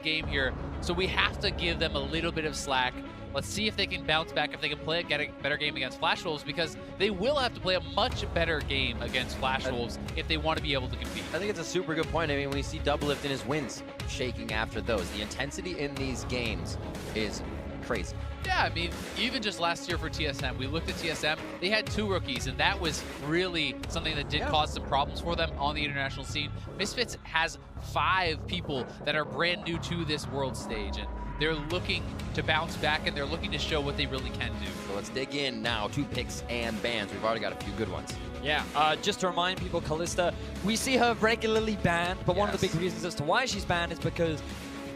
game here, so we have to give them a little bit of slack. Let's see if they can bounce back, if they can play a better game against Flash Wolves, because they will have to play a much better game against Flash Wolves if they want to be able to compete. I think it's a super good point. I mean, when you see Doublelift in his wins shaking after those, the intensity in these games is crazy. Yeah, I mean, even just last year for TSM, we looked at TSM, they had 2 rookies, and that was really something that did cause some problems for them on the international scene. Misfits has 5 people that are brand new to this world stage, and they're looking to bounce back, and they're looking to show what they really can do. So let's dig in now. 2 picks and bans. We've already got a few good ones. Yeah, just to remind people, Kalista, we see her regularly banned, but one of the big reasons as to why she's banned is because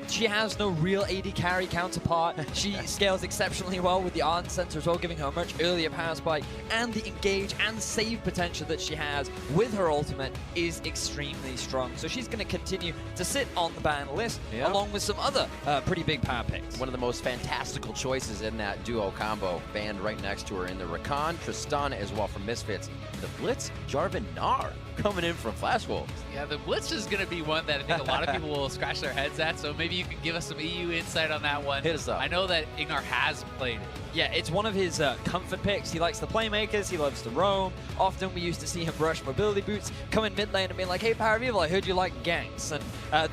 she has no real AD carry counterpart. She scales exceptionally well with the Ornn sensor as well, giving her a much earlier power spike, and the engage and save potential that she has with her ultimate is extremely strong. So she's going to continue to sit on the ban list along with some other pretty big power picks. One of the most fantastical choices in that duo combo, banned right next to her in the Rakan, Tristana as well from Misfits. The Blitz, JarvanNar coming in from Flash Wolves. Yeah, the Blitz is going to be one that I think a lot of people will scratch their heads at, so maybe you can give us some EU insight on that one. Hit us up. I know that IgNar has played it. Yeah, it's one of his comfort picks. He likes the playmakers, he loves to roam. Often we used to see him brush mobility boots, come in mid lane and be like, hey, PowerOfEvil, I heard you like ganks. And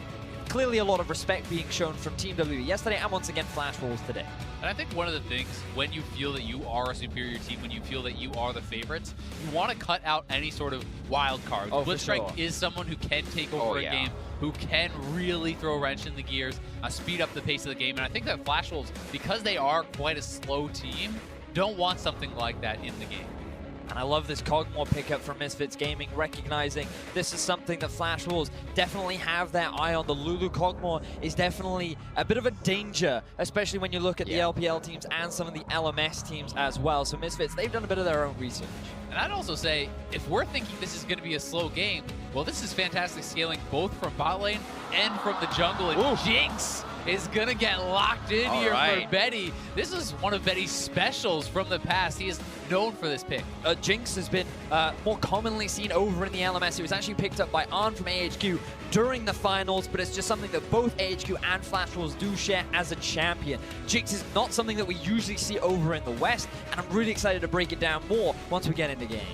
clearly a lot of respect being shown from Team WWE yesterday and once again Flash Wolves today. And I think one of the things, when you feel that you are a superior team, when you feel that you are the favorites, you want to cut out any sort of wild card. Blitzstrike is someone who can take over a game, who can really throw a wrench in the gears, speed up the pace of the game. And I think that Flash Wolves, because they are quite a slow team, don't want something like that in the game. And I love this Kog'Maw pickup from Misfits Gaming, recognizing this is something that Flash Wolves definitely have their eye on. The Lulu Kog'Maw is definitely a bit of a danger, especially when you look at the LPL teams and some of the LMS teams as well. So Misfits, they've done a bit of their own research. And I'd also say, if we're thinking this is going to be a slow game, well, this is fantastic scaling both from bot lane and from the jungle. And Jinx is going to get locked in here for Betty. This is one of Betty's specials from the past. He is known for this pick. Jinx has been more commonly seen over in the LMS. It was actually picked up by Ornn from AHQ during the finals, but it's just something that both AHQ and Flash Wolves do share as a champion. Jinx is not something that we usually see over in the West, and I'm really excited to break it down more once we get into game.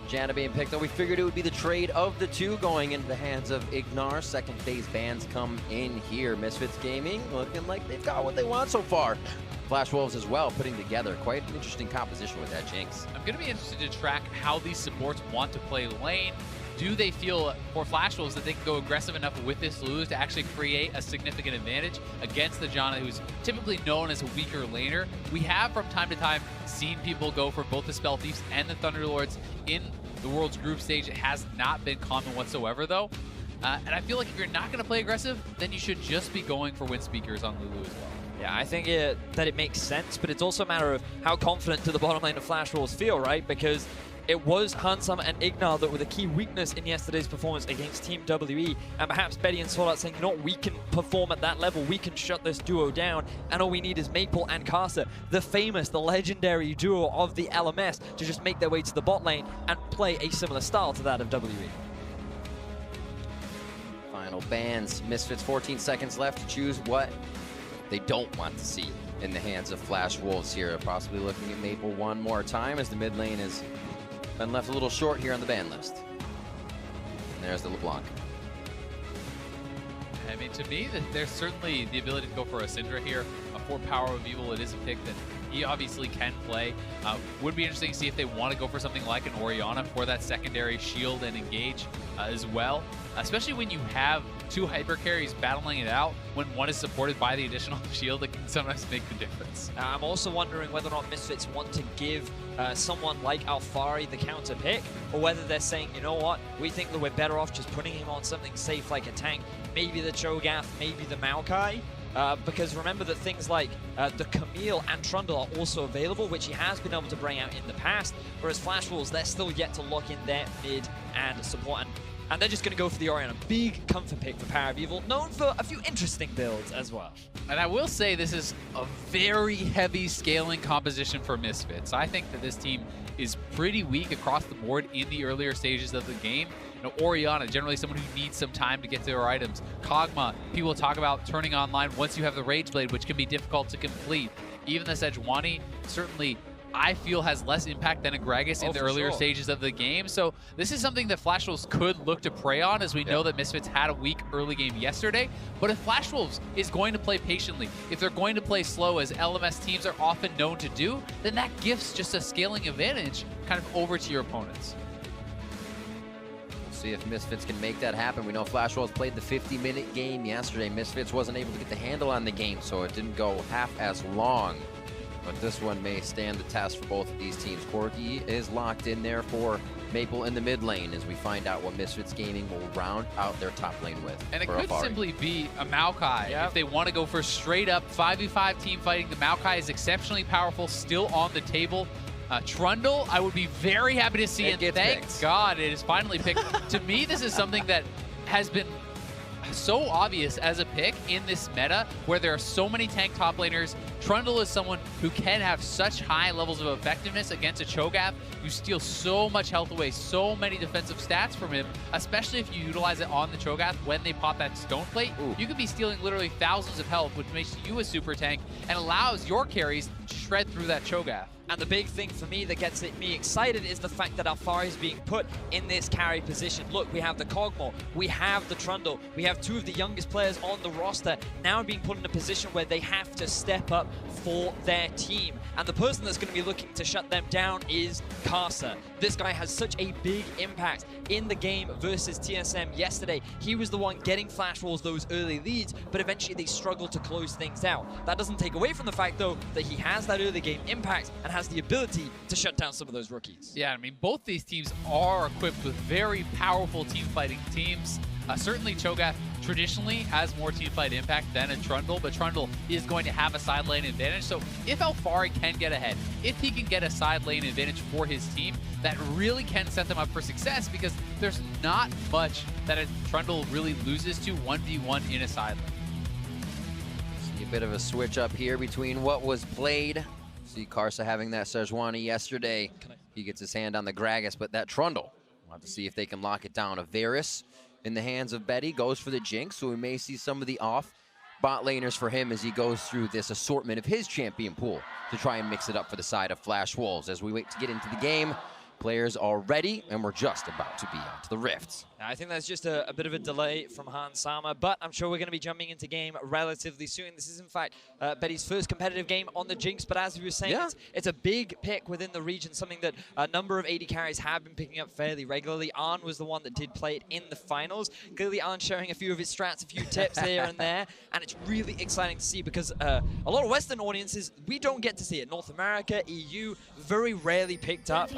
Janna being picked up. We figured it would be the trade of the 2 going into the hands of IgNar. Second phase bans come in here. Misfits Gaming looking like they've got what they want so far. Flash Wolves as well, putting together quite an interesting composition with that Jinx. I'm going to be interested to track how these supports want to play lane. Do they feel, for Flash Wolves, that they can go aggressive enough with this Lulu to actually create a significant advantage against the Janna, who's typically known as a weaker laner? We have, from time to time, seen people go for both the Spell Thieves and the Thunderlords in the World's group stage. It has not been common whatsoever, though. And I feel like if you're not going to play aggressive, then you should just be going for wind speakers on Lulu as well. Yeah, I think that it makes sense, but it's also a matter of how confident do the bottom lane of Flash Wolves feel, right? Because it was Handsome and IgNar that were the key weakness in yesterday's performance against Team WE, and perhaps Betty and SwordArt saying, you know what, we can perform at that level, we can shut this duo down, and all we need is Maple and Karsa, the famous, the legendary duo of the LMS, to just make their way to the bot lane and play a similar style to that of WE. Final bans. Misfits, 14 seconds left to choose what they don't want to see in the hands of Flash Wolves here. Possibly looking at Maple one more time as the mid lane is been left a little short here on the ban list. And there's the LeBlanc. I mean, to me, there's certainly the ability to go for a Syndra here. For PowerOfEvil, it is a pick that he obviously can play. Would be interesting to see if they want to go for something like an Orianna for that secondary shield and engage as well. Especially when you have 2 hyper carries battling it out, when one is supported by the additional shield, it can sometimes make the difference. I'm also wondering whether or not Misfits want to give someone like Alphari the counter pick, or whether they're saying, you know what, we think that we're better off just putting him on something safe like a tank, maybe the Cho'Gath, maybe the Maokai. Because remember that things like the Camille and Trundle are also available, which he has been able to bring out in the past, whereas Flash Wolves, they're still yet to lock in their mid and support. And they're just going to go for the Orianna. Big comfort pick for PowerOfEvil, known for a few interesting builds as well. And I will say this is a very heavy scaling composition for Misfits. I think that this team is pretty weak across the board in the earlier stages of the game. Orianna, generally someone who needs some time to get to their items. Kog'Maw, people talk about turning online once you have the Rage Blade, which can be difficult to complete. Even the Sejuani, certainly I feel has less impact than a Gragas in the earlier stages of the game. So this is something that Flash Wolves could look to prey on, as we know that Misfits had a weak early game yesterday. But if Flash Wolves is going to play patiently, if they're going to play slow, as LMS teams are often known to do, then that gives just a scaling advantage kind of over to your opponents. See if Misfits can make that happen. We know Flash Wolves played the 50-minute game yesterday. Misfits wasn't able to get the handle on the game, so it didn't go half as long. But this one may stand the test for both of these teams. Corki is locked in there for Maple in the mid lane as we find out what Misfits Gaming will round out their top lane with. And it could Alphari. simply be a Maokai if they want to go for straight up 5v5 team fighting. The Maokai is exceptionally powerful, still on the table. Trundle, I would be very happy to see, and thank God it is finally picked. To me, this is something that has been so obvious as a pick in this meta, where there are so many tank top laners. Trundle is someone who can have such high levels of effectiveness against a Cho'Gath. You steal so much health away, so many defensive stats from him, especially if you utilize it on the Cho'Gath when they pop that stone plate. You could be stealing literally thousands of health, which makes you a super tank and allows your carries to shred through that Cho'Gath. And the big thing for me that gets me excited is the fact that Alphari is being put in this carry position. Look, we have the Kog'Maw, we have the Trundle, we have two of the youngest players on the roster now being put in a position where they have to step up for their team. And the person that's going to be looking to shut them down is Karsa. This guy has such a big impact in the game versus TSM yesterday. He was the one getting Flash Wolves those early leads, but eventually they struggled to close things out. That doesn't take away from the fact, though, that he has that early game impact and has the ability to shut down some of those rookies. Yeah, I mean, both these teams are equipped with very powerful team fighting teams. Certainly Cho'Gath traditionally has more teamfight impact than a Trundle, but Trundle is going to have a side lane advantage. So if Alphari can get ahead, if he can get a side lane advantage for his team, that really can set them up for success, because there's not much that a Trundle really loses to 1v1 in a side lane. See a bit of a switch up here between what was played. See Karsa having that Sejuani yesterday. He gets his hand on the Gragas, but that Trundle, we'll have to see if they can lock it down. A Vedius in the hands of Betty goes for the Jinx, so we may see some of the off bot laners for him as he goes through this assortment of his champion pool to try and mix it up for the side of Flash Wolves. As we wait to get into the game, players are ready, and we're just about to be onto the rifts. Now, I think that's just a bit of a delay from Han Sama, but I'm sure we're going to be jumping into game relatively soon. This is, in fact, Betty's first competitive game on the Jinx, but as we were saying, it's a big pick within the region, something that a number of AD carries have been picking up fairly regularly. Ornn was the one that did play it in the finals. Clearly, Ornn sharing a few of his strats, a few tips here and there, and it's really exciting to see, because a lot of Western audiences, we don't get to see it. North America, EU, very rarely picked up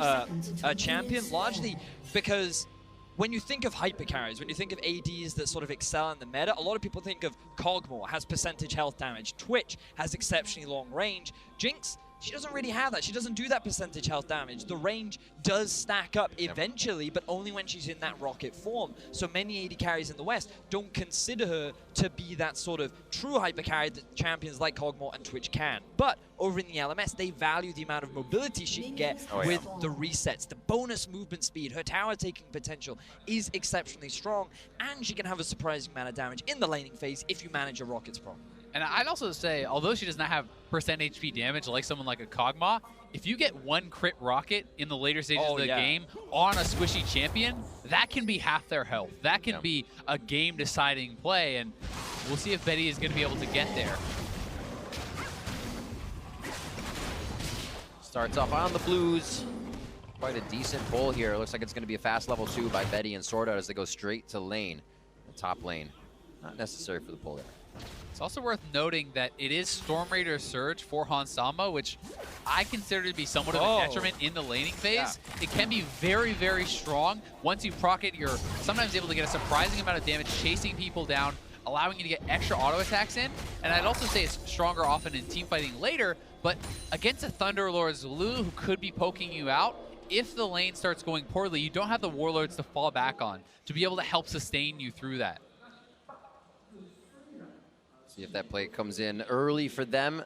a champion, largely because when you think of hyper carries, when you think of ADs that sort of excel in the meta, a lot of people think of Kog'Maw has percentage health damage, Twitch has exceptionally long range, Jinx, she doesn't really have that. She doesn't do that percentage health damage. The range does stack up eventually, but only when she's in that rocket form. So many AD carries in the West don't consider her to be that sort of true hyper carry that champions like Kog'Maw and Twitch can. But over in the LMS, they value the amount of mobility she can get with the resets. The bonus movement speed, her tower taking potential is exceptionally strong, and she can have a surprising amount of damage in the laning phase if you manage your rockets properly. And I'd also say, although she does not have percent HP damage like someone like a Kog'Maw, if you get one crit rocket in the later stages of the game on a squishy champion, that can be half their health. That can be a game-deciding play, and we'll see if Betty is going to be able to get there. Starts off on the blues. Quite a decent pull here. Looks like it's going to be a fast level 2 by Betty and SwordArt as they go straight to lane. The top lane. Not necessary for the pull there. It's also worth noting that it is Storm Raider Surge for Han Sama, which I consider to be somewhat of a detriment in the laning phase. It can be very, very strong. Once you proc it, you're sometimes able to get a surprising amount of damage, chasing people down, allowing you to get extra auto attacks in. And I'd also say it's stronger often in team fighting later, but against a Thunderlord's Lulu who could be poking you out, if the lane starts going poorly, you don't have the Warlords to fall back on to be able to help sustain you through that. See if that play comes in early for them.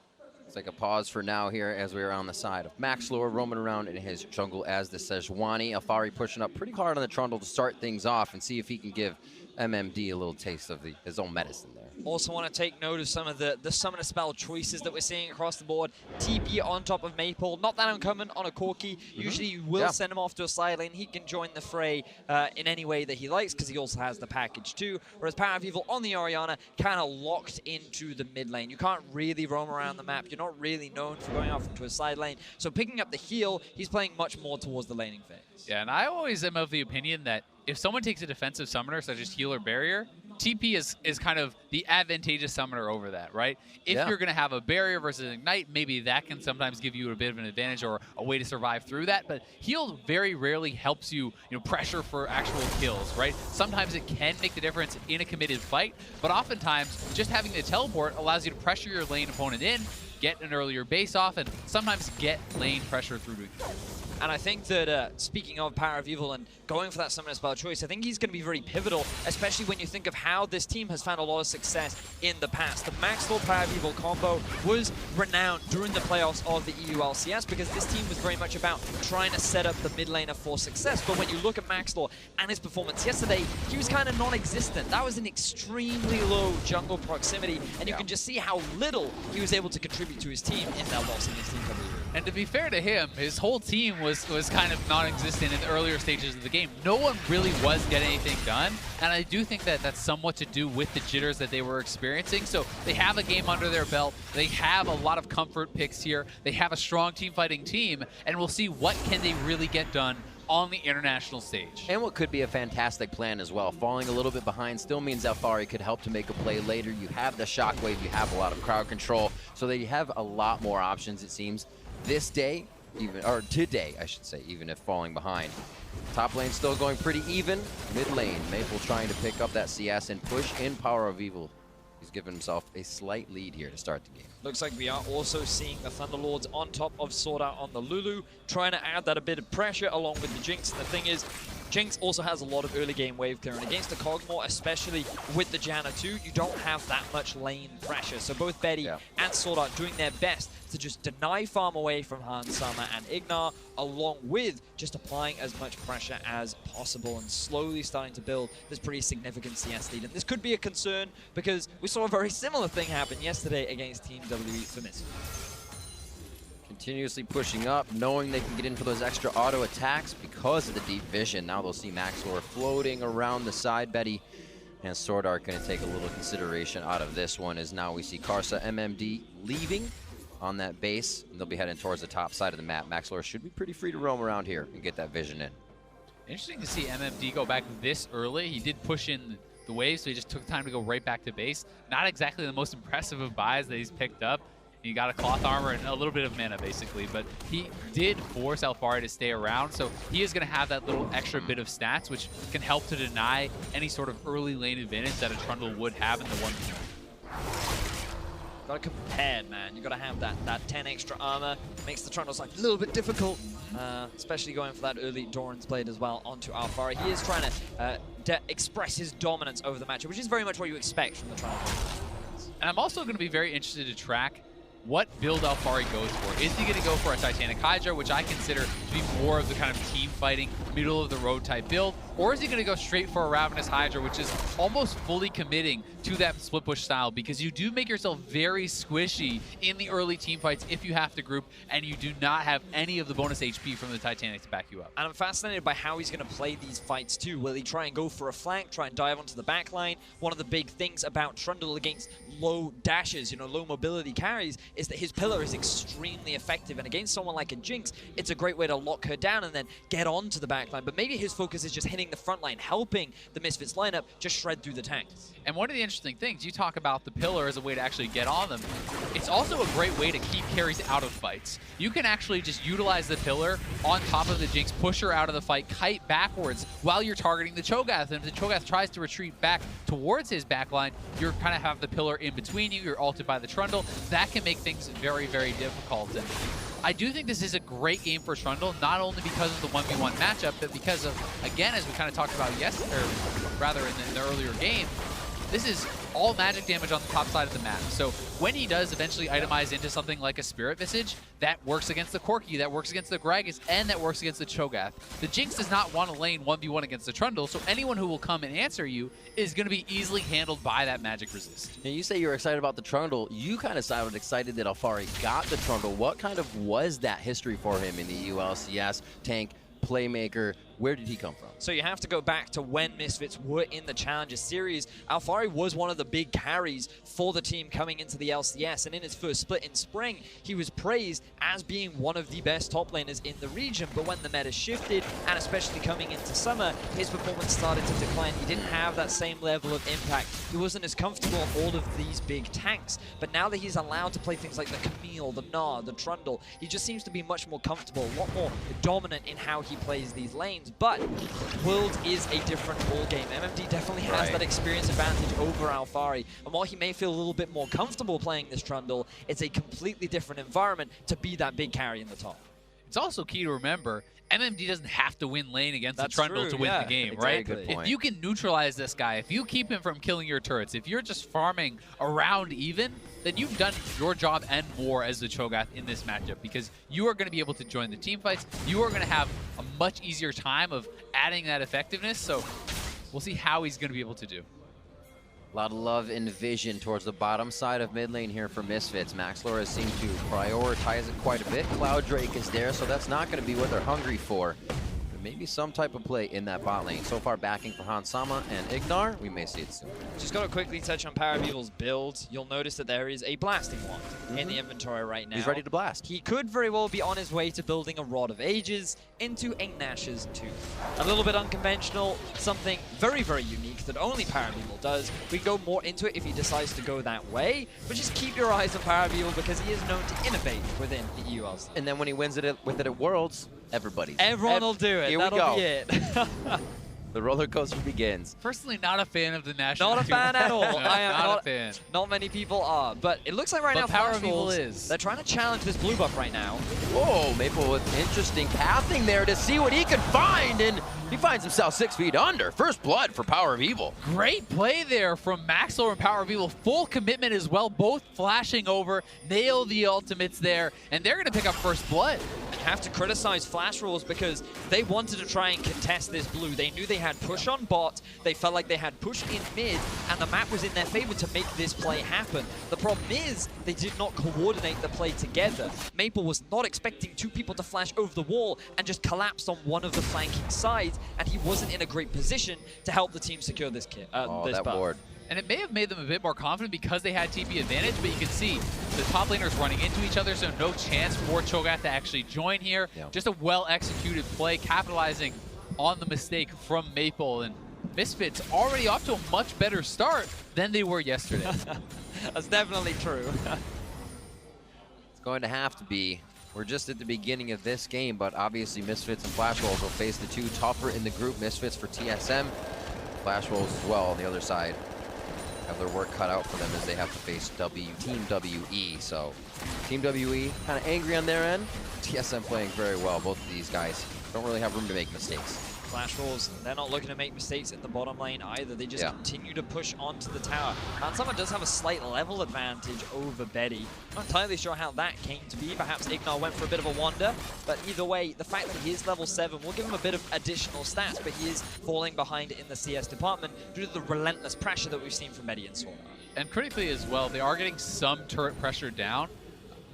like a pause for now here as we are on the side of Maxlore roaming around in his jungle as the Sejuani. Alphari pushing up pretty hard on the Trundle to start things off and see if he can give MMD a little taste of his own medicine there. Also want to take note of some of the summoner spell choices that we're seeing across the board. TP on top of Maple, not that uncommon on a Corki. Usually you will send him off to a side lane. He can join the fray in any way that he likes because he also has the package too. Whereas PowerOfEvil on the Orianna kind of locked into the mid lane. You can't really roam around the map. You're not really known for going off into a side lane. So picking up the heal, he's playing much more towards the laning phase. Yeah, and I always am of the opinion that if someone takes a defensive summoner, such as heal or barrier, TP is kind of the advantageous summoner over that, right? If you're going to have a barrier versus ignite, maybe that can sometimes give you a bit of an advantage or a way to survive through that. But heal very rarely helps you, pressure for actual kills, right? Sometimes it can make the difference in a committed fight, but oftentimes just having the teleport allows you to pressure your lane opponent in, get an earlier base off, and sometimes get lane pressure through to And I think that, speaking of PowerOfEvil and going for that summoner spell choice, I think he's going to be very pivotal, especially when you think of how this team has found a lot of success in the past. The Maxlore PowerOfEvil combo was renowned during the playoffs of the EU LCS because this team was very much about trying to set up the mid laner for success. But when you look at Maxlore and his performance yesterday, he was kind of non-existent. That was an extremely low jungle proximity, and you can just see how little he was able to contribute to his team in that loss against Team W. And to be fair to him, his whole team was kind of non-existent in the earlier stages of the game. No one really was getting anything done, and I do think that that's somewhat to do with the jitters that they were experiencing. So they have a game under their belt. They have a lot of comfort picks here. They have a strong team-fighting team, and we'll see what can they really get done on the international stage. And what could be a fantastic plan as well. Falling a little bit behind still means Alphari could help to make a play later. You have the shockwave, you have a lot of crowd control, so they have a lot more options, it seems. This day, today, I should say, even if falling behind. Top lane still going pretty even. Mid lane, Maple trying to pick up that CS and push in PowerOfEvil. He's given himself a slight lead here to start the game. Looks like we are also seeing the Thunderlords on top of SwordArt on the Lulu, trying to add that a bit of pressure along with the Jinx. And the thing is, Jinx also has a lot of early game wave clear, and against the Kog'Maw, especially with the Janna too, you don't have that much lane pressure. So both Betty and SwordArt doing their best to just deny farm away from Hansama and IgNar, along with just applying as much pressure as possible and slowly starting to build this pretty significant CS lead. And this could be a concern because we saw a very similar thing happen yesterday against Team WWE for Misfits. Continuously pushing up, knowing they can get in for those extra auto attacks because of the deep vision. Now they'll see Maxlore floating around the side. Betty and SwordArt going to take a little consideration out of this one, as now we see Karsa MMD leaving on that base. And they'll be heading towards the top side of the map. Maxlore should be pretty free to roam around here and get that vision in. Interesting to see MMD go back this early. He did push in the wave, so he just took time to go right back to base. Not exactly the most impressive of buys that he's picked up. He got a cloth armor and a little bit of mana, basically, but he did force Alphari to stay around, so he is going to have that little extra bit of stats, which can help to deny any sort of early lane advantage that a Trundle would have in the 1v1. Gotta compare, man. You gotta have that 10 extra armor. Makes the Trundles like a little bit difficult, especially going for that early Doran's Blade as well onto Alphari. He is trying to express his dominance over the matchup, which is very much what you expect from the Trundle. And I'm also going to be very interested to track what build Alphari goes for. Is he going to go for a Titanic Hydra, which I consider to be more of the kind of team fighting, middle of the road type build, or is he going to go straight for a Ravenous Hydra, which is almost fully committing to that split push style, because you do make yourself very squishy in the early team fights if you have to group, and you do not have any of the bonus HP from the Titanic to back you up. And I'm fascinated by how he's going to play these fights too. Will he try and go for a flank, try and dive onto the back line? One of the big things about Trundle against low dashes, low mobility carries, is that his pillar is extremely effective, and against someone like a Jinx, it's a great way to lock her down and then get onto the back line. But maybe his focus is just hitting the front line, helping the Misfits lineup just shred through the tanks. And one of the interesting things, you talk about the pillar as a way to actually get on them. It's also a great way to keep carries out of fights. You can actually just utilize the pillar on top of the Jinx, push her out of the fight, kite backwards while you're targeting the Cho'Gath. And if the Cho'Gath tries to retreat back towards his backline, you kind of have the pillar in between you. You're ulted by the Trundle. That can make things very, very difficult. And I do think this is a great game for Trundle, not only because of the 1v1 matchup, but because of, again, as we kind of talked about yesterday, or rather in the earlier game, this is all magic damage on the top side of the map. So when he does eventually itemize into something like a Spirit Visage, that works against the Corki, that works against the Gragas, and that works against the Cho'Gath. The Jinx does not want to lane 1v1 against the Trundle, so anyone who will come and answer you is going to be easily handled by that magic resist. Now, you say you're excited about the Trundle. You kind of sounded excited that Alphari got the Trundle. What kind of was that history for him in the ULCS? Tank, playmaker, where did he come from? So you have to go back to when Misfits were in the Challenger Series. Alphari was one of the big carries for the team coming into the LCS, and in his first split in spring, he was praised as being one of the best top laners in the region. But when the meta shifted, and especially coming into summer, his performance started to decline. He didn't have that same level of impact. He wasn't as comfortable on all of these big tanks. But now that he's allowed to play things like the Camille, the Gnar, the Trundle, he just seems to be much more comfortable, a lot more dominant in how he plays these lanes. But World is a different ballgame. MMD definitely has that experience advantage over Alphari. And while he may feel a little bit more comfortable playing this Trundle, it's a completely different environment to be that big carry in the top. It's also key to remember, MMD doesn't have to win lane against the Trundle to win the game, exactly. right? Good point. If you can neutralize this guy, if you keep him from killing your turrets, if you're just farming around even, then you've done your job and more as the Cho'Gath in this matchup, because you are going to be able to join the team fights. You are going to have a much easier time of adding that effectiveness, so we'll see how he's going to be able to do. A lot of love and vision towards the bottom side of mid lane here for Misfits. Maxlore has seemed to prioritize it quite a bit. Cloud Drake is there, so that's not going to be what they're hungry for. But maybe some type of play in that bot lane. So far backing for Hansama and IgNar. We may see it soon. Just got to quickly touch on PowerOfEvil's build. You'll notice that there is a blasting wand in the inventory right now. He's ready to blast. He could very well be on his way to building a Rod of Ages into a Nash's Tooth. A little bit unconventional, something very, very unique that only PowerOfEvil does. We can go more into it if he decides to go that way, but just keep your eyes on PowerOfEvil because he is known to innovate within the ULC. And then when he wins it with it at Worlds, everyone will do it. Here That'll we go. be it. The roller coaster begins. Personally, not a fan of the national. Not a fan at all. I am not a fan. Not many people are, but it looks like right now PowerOfEvil is. They're trying to challenge this blue buff right now. Whoa, Maple with interesting pathing there to see what he can find, and he finds himself 6 feet under. First blood for PowerOfEvil. Great play there from Maxlore and PowerOfEvil. Full commitment as well, both flashing over, nail the ultimates there, and they're going to pick up first blood. Have to criticize Flash Rules because they wanted to try and contest this blue. They knew they had push on bot, they felt like they had push in mid, and the map was in their favor to make this play happen. The problem is they did not coordinate the play together. Maple was not expecting two people to flash over the wall and just collapsed on one of the flanking sides, and he wasn't in a great position to help the team secure this this that buff. ward. And it may have made them a bit more confident because they had TP advantage, but you can see the top laners running into each other, so no chance for Cho'Gath to actually join here. Yeah. Just a well-executed play, capitalizing on the mistake from Maple. And Misfits already off to a much better start than they were yesterday. That's definitely true. It's going to have to be. We're just at the beginning of this game, but obviously Misfits and Flash Wolves will face the two tougher in the group. Misfits for TSM, Flash Wolves as well on the other side. Have their work cut out for them as they have to face Team WE. So Team WE kind of angry on their end. TSM playing very well. Both of these guys don't really have room to make mistakes. Flash Rules, they're not looking to make mistakes in the bottom lane either. They just continue to push onto the tower. Hansama does have a slight level advantage over Betty. Not entirely sure how that came to be. Perhaps IgNar went for a bit of a wander. But either way, the fact that he is level 7 will give him a bit of additional stats, but he is falling behind in the CS department due to the relentless pressure that we've seen from Betty and SwordArt. And critically as well, they are getting some turret pressure down.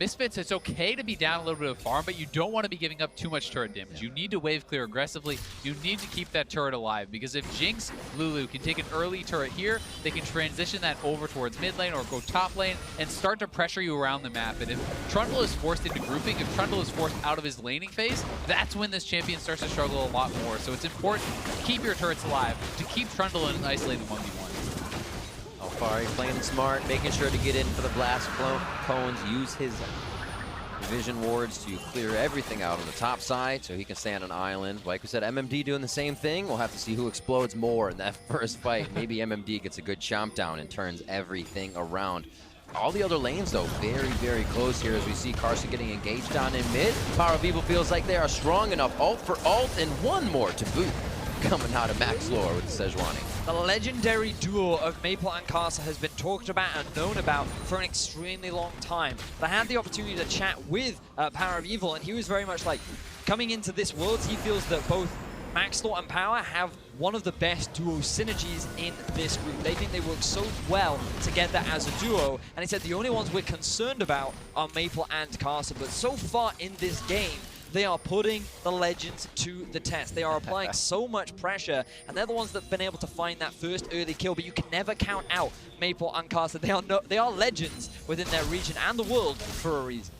Misfits, it's okay to be down a little bit of farm, but you don't want to be giving up too much turret damage. You need to wave clear aggressively. You need to keep that turret alive, because if Jinx, Lulu can take an early turret here, they can transition that over towards mid lane or go top lane and start to pressure you around the map. And if Trundle is forced into grouping, if Trundle is forced out of his laning phase, that's when this champion starts to struggle a lot more. So it's important to keep your turrets alive, to keep Trundle in an isolated 1v1. Alphari playing smart, making sure to get in for the blast cones, use his vision wards to clear everything out on the top side so he can stay on an island. Like we said, MMD doing the same thing. We'll have to see who explodes more in that first fight. Maybe MMD gets a good chomp down and turns everything around. All the other lanes, though, very, very close here as we see Karsa getting engaged down in mid. PowerOfEvil feels like they are strong enough. Ult for ult and one more to boot coming out of Maxlore with the Sejuani. The legendary duo of Maple and Karsa has been talked about and known about for an extremely long time. But I had the opportunity to chat with PowerOfEvil, and he was very much like, coming into this Worlds, he feels that both Maxlore and Power have one of the best duo synergies in this group. They think they work so well together as a duo, and he said the only ones we're concerned about are Maple and Karsa. But so far in this game, they are putting the Legends to the test. They are applying so much pressure, and they're the ones that have been able to find that first early kill, but you can never count out Maple and Karsa. They are legends within their region and the world for a reason.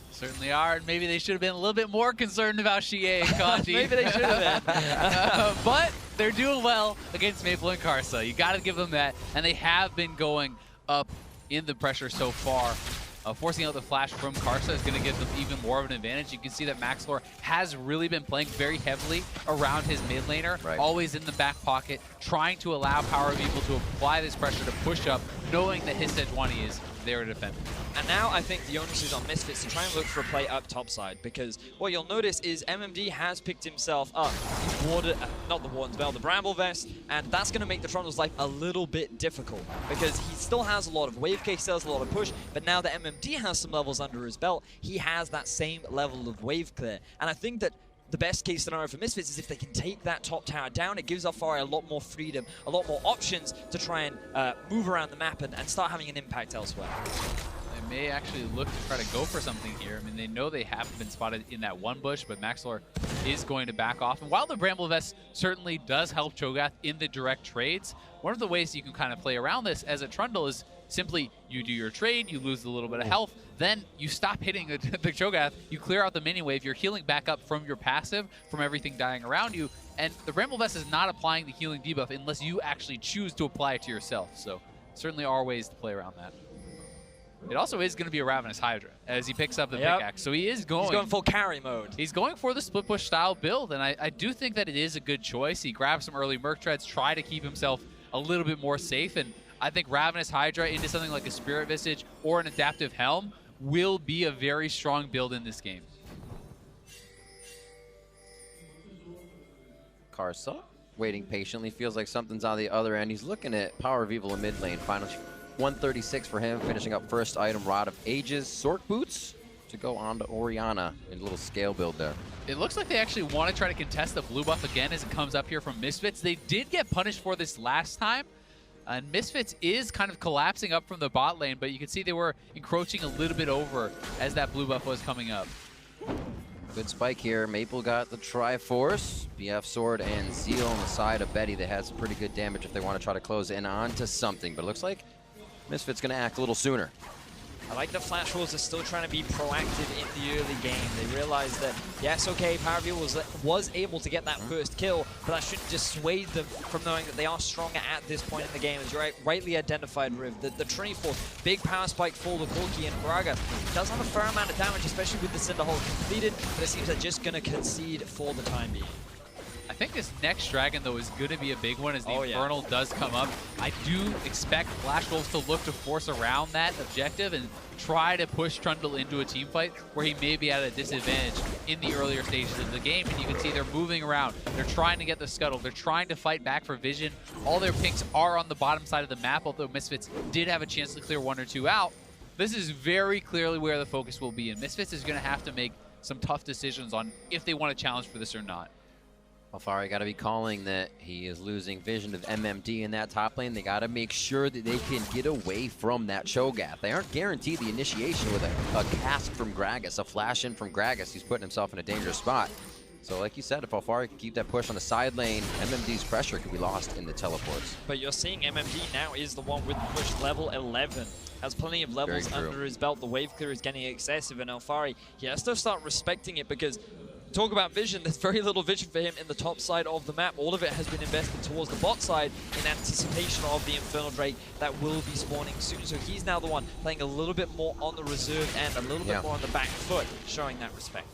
Certainly are, and maybe they should have been a little bit more concerned about Xie and Kanji. Maybe they should have been. But they're doing well against Maple and Karsa. You got to give them that, and they have been going up in the pressure so far. Forcing out the flash from Karsa is going to give them even more of an advantage. You can see that Maxlore has really been playing very heavily around his mid laner, always in the back pocket, trying to allow PowerOfEvil to apply this pressure to push up, knowing that his Sejuani is there to defend. And now I think the onus is on Misfits to try and look for a play up topside, because what you'll notice is MMD has picked himself up. He's warded, not the Warden's Bell, the Bramble Vest, and that's going to make the Trundle's life a little bit difficult, because he still has a lot of wave case, still has a lot of push, but now that MMD has some levels under his belt, he has that same level of wave clear. And I think that the best case scenario for Misfits is if they can take that top tower down. It gives Alphari a lot more freedom, a lot more options to try and move around the map and start having an impact elsewhere. They may actually look to try to go for something here. I mean, they know they haven't been spotted in that one bush, but Maxlore is going to back off. And while the Bramble Vest certainly does help Cho'Gath in the direct trades, one of the ways you can kind of play around this as a Trundle is simply you do your trade, you lose a little bit of health, then you stop hitting the Cho'Gath, you clear out the mini wave, you're healing back up from your passive, from everything dying around you, and the Bramble Vest is not applying the healing debuff unless you actually choose to apply it to yourself. So certainly are ways to play around that. It also is going to be a Ravenous Hydra as he picks up the pickaxe. So he's going full carry mode. He's going for the split push style build, and I do think that it is a good choice. He grabs some early Merc Treads, try to keep himself a little bit more safe, and I think Ravenous Hydra into something like a Spirit Visage or an Adaptive Helm will be a very strong build in this game. Karsa waiting patiently, feels like something's on the other end. He's looking at PowerOfEvil in mid lane. Final 136 for him, finishing up first item, Rod of Ages, Sork Boots to go on to Orianna in a little scale build there. It looks like they actually want to try to contest the blue buff again as it comes up here from Misfits. They did get punished for this last time, and Misfits is kind of collapsing up from the bot lane, but you can see they were encroaching a little bit over as that blue buff was coming up. Good spike here. Maple got the Triforce, BF Sword, and Zeal on the side of Betty. They had some pretty good damage if they want to try to close in onto something, but it looks like Misfits going to act a little sooner. I like the Flash Wolves are still trying to be proactive in the early game. They realize that, yes, okay, PowerOfEvil was able to get that first kill, but that shouldn't dissuade them from knowing that they are stronger at this point in the game. As you rightly identified, Riv, the Trinity Force, big power spike for the Corki and Gragas. Does have a fair amount of damage, especially with the Cinder Hole completed, but it seems they're just going to concede for the time being. I think this next dragon, though, is going to be a big one as the Infernal does come up. I do expect Flash Wolves to look to force around that objective and try to push Trundle into a team fight where he may be at a disadvantage in the earlier stages of the game. And you can see they're moving around. They're trying to get the scuttle. They're trying to fight back for vision. All their pinks are on the bottom side of the map, although Misfits did have a chance to clear 1 or 2 out. This is very clearly where the focus will be, and Misfits is going to have to make some tough decisions on if they want to challenge for this or not. Alphari got to be calling that he is losing vision of MMD in that top lane. They got to make sure that they can get away from that Cho'Gath. They aren't guaranteed the initiation with a cast from Gragas, a flash in from Gragas. He's putting himself in a dangerous spot. So like you said, if Alphari can keep that push on the side lane, MMD's pressure could be lost in the teleports. But you're seeing MMD now is the one with the push level 11. Has plenty of levels under his belt. The wave clear is getting excessive, and Alphari, he has to start respecting it, because talk about vision, there's very little vision for him in the top side of the map. All of it has been invested towards the bot side in anticipation of the Infernal Drake that will be spawning soon. So he's now the one playing a little bit more on the reserve end, a little bit more on the back foot, showing that respect.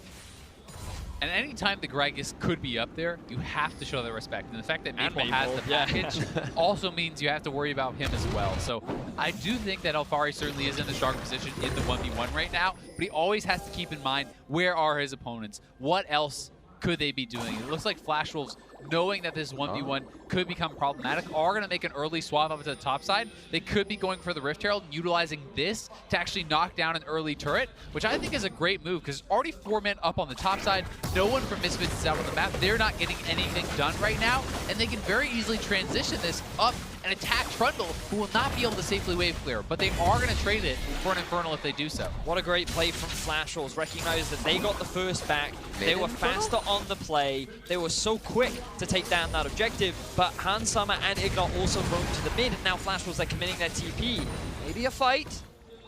And anytime the Gragas could be up there, you have to show that respect. And the fact that Maple has the package also means you have to worry about him as well. So I do think that Alphari certainly is in a strong position in the 1v1 right now, but he always has to keep in mind, where are his opponents? What else could they be doing? It looks like Flash Wolves knowing that this 1v1 could become problematic, are going to make an early swap up to the top side. They could be going for the Rift Herald, utilizing this to actually knock down an early turret, which I think is a great move because already 4 men up on the top side. No one from Misfits is out on the map. They're not getting anything done right now, and they can very easily transition this up and attack Trundle, who will not be able to safely wave clear, but they are going to trade it for an Infernal if they do so. What a great play from Flash Wolves. Recognize that they got the first back. They were faster on the play. They were so quick to take down that objective, but Hansama and IgNar also roam to the mid, and now Flash Wolves are committing their TP. Maybe a fight.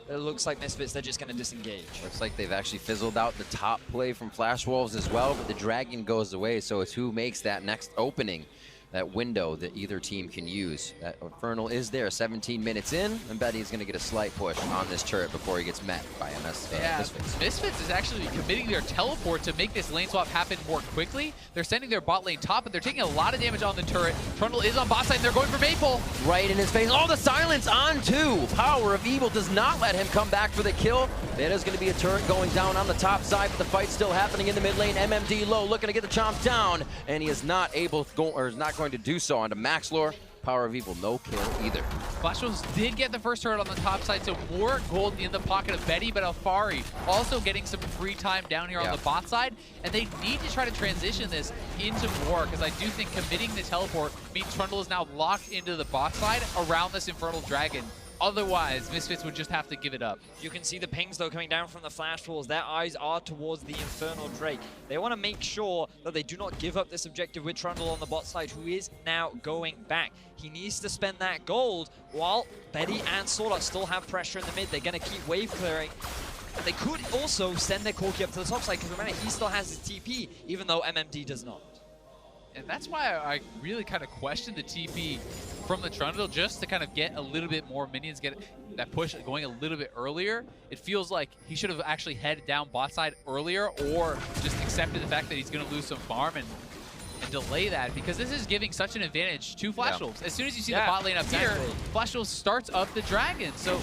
It looks like Misfits, they're just going to disengage. Looks like they've actually fizzled out the top play from Flash Wolves as well, but the Dragon goes away, so it's who makes that next opening, that window that either team can use. That Infernal is there, 17 minutes in, and Betty's going to get a slight push on this turret before he gets met by Misfits. Misfits is actually committing their teleport to make this lane swap happen more quickly. They're sending their bot lane top, but they're taking a lot of damage on the turret. Trundle is on bot side, and they're going for Maple. Right in his face. Oh, the silence on two. PowerOfEvil does not let him come back for the kill. There is going to be a turret going down on the top side, but the fight's still happening in the mid lane. MMD low, looking to get the chomp down, and he is not able to go, or is not going to do so onto Maxlore. PowerOfEvil, no kill either. Flash Wolves did get the first turret on the top side, so more gold in the pocket of Betty, but Alphari also getting some free time down here on the bot side, and they need to try to transition this into war, because I do think committing the teleport means Trundle is now locked into the bot side around this Infernal Dragon. Otherwise, Misfits would just have to give it up. You can see the pings, though, coming down from the Flash Wolves. Their eyes are towards the Infernal Drake. They want to make sure that they do not give up this objective with Trundle on the bot side, who is now going back. He needs to spend that gold, while Betty and SwordArt still have pressure in the mid. They're going to keep wave clearing. They could also send their Corki up to the top side, because remember, he still has his TP, even though MMD does not. And that's why I really kind of questioned the TP from the Trundle, just to kind of get a little bit more minions, get that push going a little bit earlier. It feels like he should have actually headed down bot side earlier, or just accepted the fact that he's going to lose some farm and delay that, because this is giving such an advantage to Flash Wolves. As soon as you see the bot lane up here, Flash Wolves starts up the Dragon. So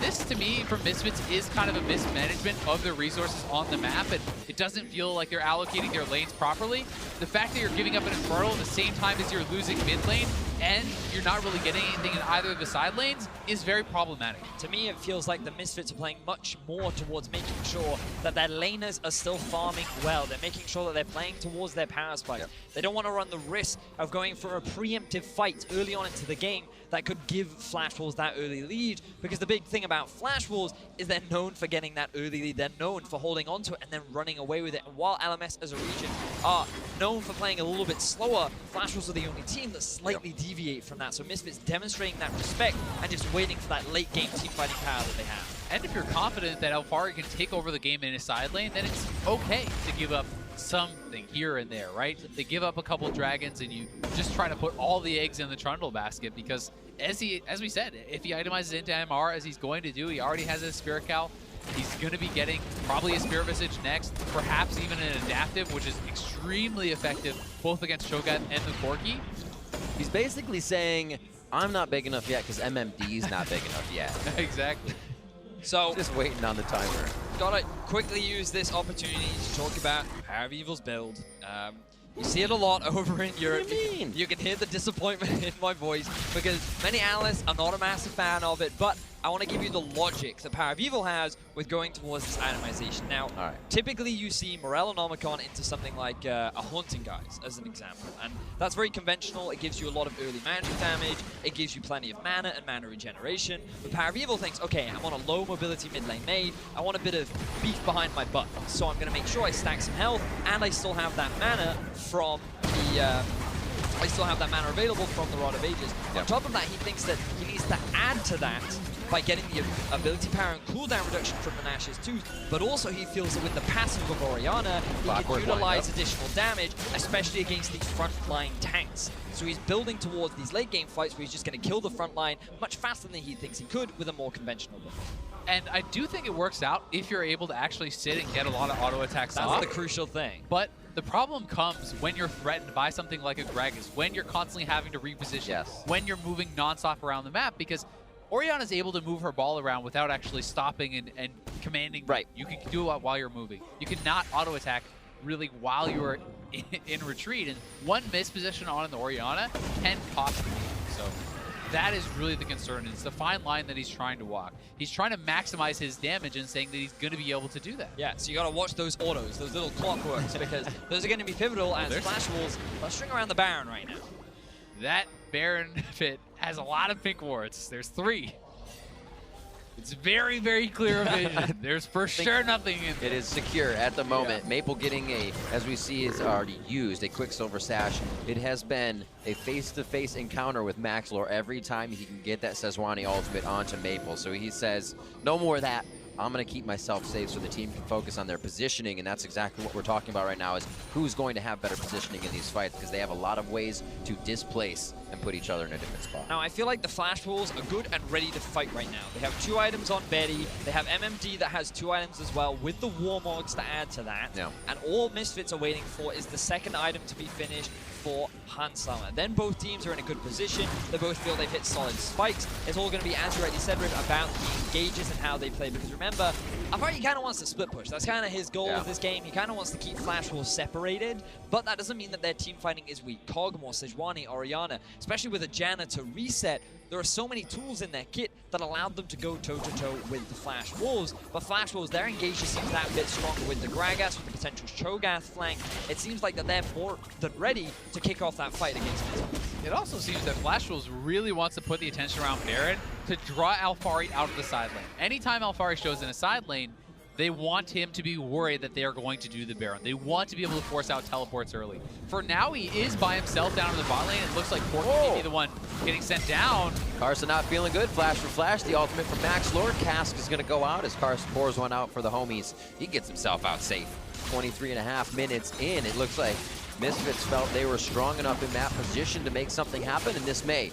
this, to me, from Misfits, is kind of a mismanagement of their resources on the map, and it doesn't feel like they're allocating their lanes properly. The fact that you're giving up an Infernal at the same time as you're losing mid lane, and you're not really getting anything in either of the side lanes, is very problematic. To me, it feels like the Misfits are playing much more towards making sure that their laners are still farming well. They're making sure that they're playing towards their power spikes. They don't want to run the risk of going for a preemptive fight early on into the game that could give Flash Wolves that early lead, because the big thing about Flash Wolves is they're known for getting that early lead. They're known for holding on to it and then running away with it. And while LMS as a region are known for playing a little bit slower, Flash Wolves are the only team that slightly deviate from that. So Misfits demonstrating that respect and just waiting for that late game team fighting power that they have. And if you're confident that Alphari can take over the game in his side lane, then it's okay to give up something here and there, right? They give up a couple dragons, and you just try to put all the eggs in the Trundle basket, because as we said, if he itemizes into MR as he's going to do, he already has his Spirit Cow. He's going to be getting probably a Spirit Visage next, perhaps even an Adaptive, which is extremely effective both against Cho'Gath and the Corki. He's basically saying, I'm not big enough yet because MMD's not big enough yet. Exactly. So just waiting on the timer. Gotta quickly use this opportunity to talk about PowerOfEvil's build. You see it a lot over in Europe. What do you mean? You can hear the disappointment in my voice, because many analysts are not a massive fan of it, but I want to give you the logic that PowerOfEvil has with going towards this itemization. Now, typically you see Morel and Omicron into something like a Haunting Guise, as an example. And that's very conventional. It gives you a lot of early magic damage. It gives you plenty of mana and mana regeneration. But PowerOfEvil thinks, okay, I'm on a low mobility mid lane maid. I want a bit of beef behind my butt. So I'm going to make sure I stack some health, and I still have that mana from the... I still have that mana available from the Rod of Ages. On top of that, he thinks that he needs to add to that by getting the ability power and cooldown reduction from the Nash's Tooth, but also he feels that with the passive of Orianna, he can utilize additional damage, especially against these frontline tanks. So he's building towards these late game fights where he's just going to kill the front line much faster than he thinks he could with a more conventional build. And I do think it works out if you're able to actually sit and get a lot of auto attacks off. That's the crucial thing. But the problem comes when you're threatened by something like a Gragas, when you're constantly having to reposition, when you're moving nonstop around the map, because Orianna's able to move her ball around without actually stopping and commanding. You can do it while you're moving. You cannot auto attack really while you are in retreat. And one misposition on the Orianna can cost the game. So that is really the concern. It's the fine line that he's trying to walk. He's trying to maximize his damage and saying that he's going to be able to do that. Yeah, so you got to watch those autos, those little clockworks, because those are going to be pivotal as Flash Wolves are string around the Baron right now. That Baron pit has a lot of pink wards. There's 3. It's very, very clear vision. There's for sure nothing in there. It is secure at the moment. Yeah. Maple getting a, as we see, is already used, a Quicksilver Sash. It has been a face-to-face encounter with Maxlore every time he can get that Sejuani ultimate onto Maple. So he says, no more of that. I'm going to keep myself safe so the team can focus on their positioning, and that's exactly what we're talking about right now, is who's going to have better positioning in these fights, because they have a lot of ways to displace and put each other in a different spot. Now, I feel like the Flash Wolves are good and ready to fight right now. They have 2 items on Betty. They have MMD that has 2 items as well, with the Warmogs to add to that. Yeah. And all Misfits are waiting for is the 2nd item to be finished for Hansama. Then both teams are in a good position. They both feel they've hit solid spikes. It's all going to be, as you rightly said, Riv, about the engages and how they play. Because remember, Alphari kind of wants to split push. That's kind of his goal of this game. He kind of wants to keep Flash Wolves separated, but that doesn't mean that their team fighting is weak. Kog'Maw, Sejuani, Orianna, especially with a Janna to reset, there are so many tools in their kit that allowed them to go toe-to-toe with the Flash Wolves. But Flash Wolves, their engagement seems that bit stronger with the Gragas, with the potential Cho'Gath flank. It seems like that they're more than ready to kick off that fight against Misfits. It also seems that Flash Wolves really wants to put the attention around Baron to draw Alphari out of the side lane. Anytime Alphari shows in a side lane, they want him to be worried that they are going to do the Baron. They want to be able to force out teleports early. For now, he is by himself down in the bot lane. It looks like Corki may be the one getting sent down. Karsa not feeling good. Flash for Flash. The ultimate from Maxlore. Cask is going to go out as Karsa pours one out for the homies. He gets himself out safe. 23.5 minutes in. It looks like Misfits felt they were strong enough in that position to make something happen, and this may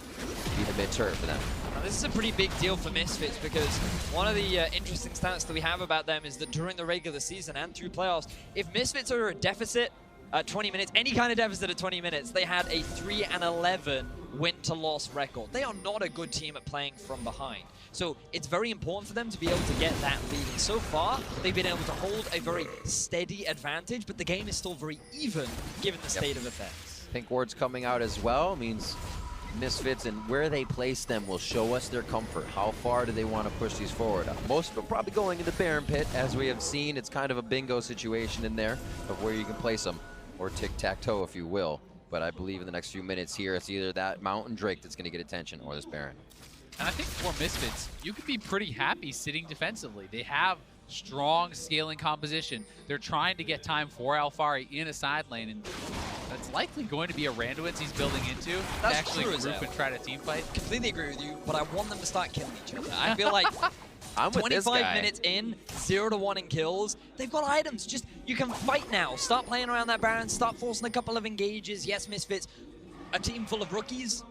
be the mid-turn for them. Now, this is a pretty big deal for Misfits, because one of the interesting stats that we have about them is that during the regular season and through playoffs, if Misfits are a deficit at 20 minutes, any kind of deficit at 20 minutes, they had a 3-11 win-to-loss record. They are not a good team at playing from behind. So it's very important for them to be able to get that lead. And so far, they've been able to hold a very steady advantage, but the game is still very even given the state of affairs. Pink ward's coming out as well. Means Misfits and where they place them will show us their comfort. How far do they want to push these forward? Most of them probably going in the Baron pit, as we have seen. It's kind of a bingo situation in there of where you can place them, or tic-tac-toe if you will. But I believe in the next few minutes here, it's either that Mountain Drake that's going to get attention or this Baron. And I think for Misfits, you could be pretty happy sitting defensively. They have strong scaling composition. They're trying to get time for Alphari in a side lane, and that's likely going to be a Randuin's he's building into to actually group and try to team fight. Completely agree with you, but I want them to start killing each other. I feel like I'm 25 minutes in, 0-1 in kills. They've got items. Just, you can fight now. Start playing around that Baron. Start forcing a couple of engages. Yes, Misfits, a team full of rookies.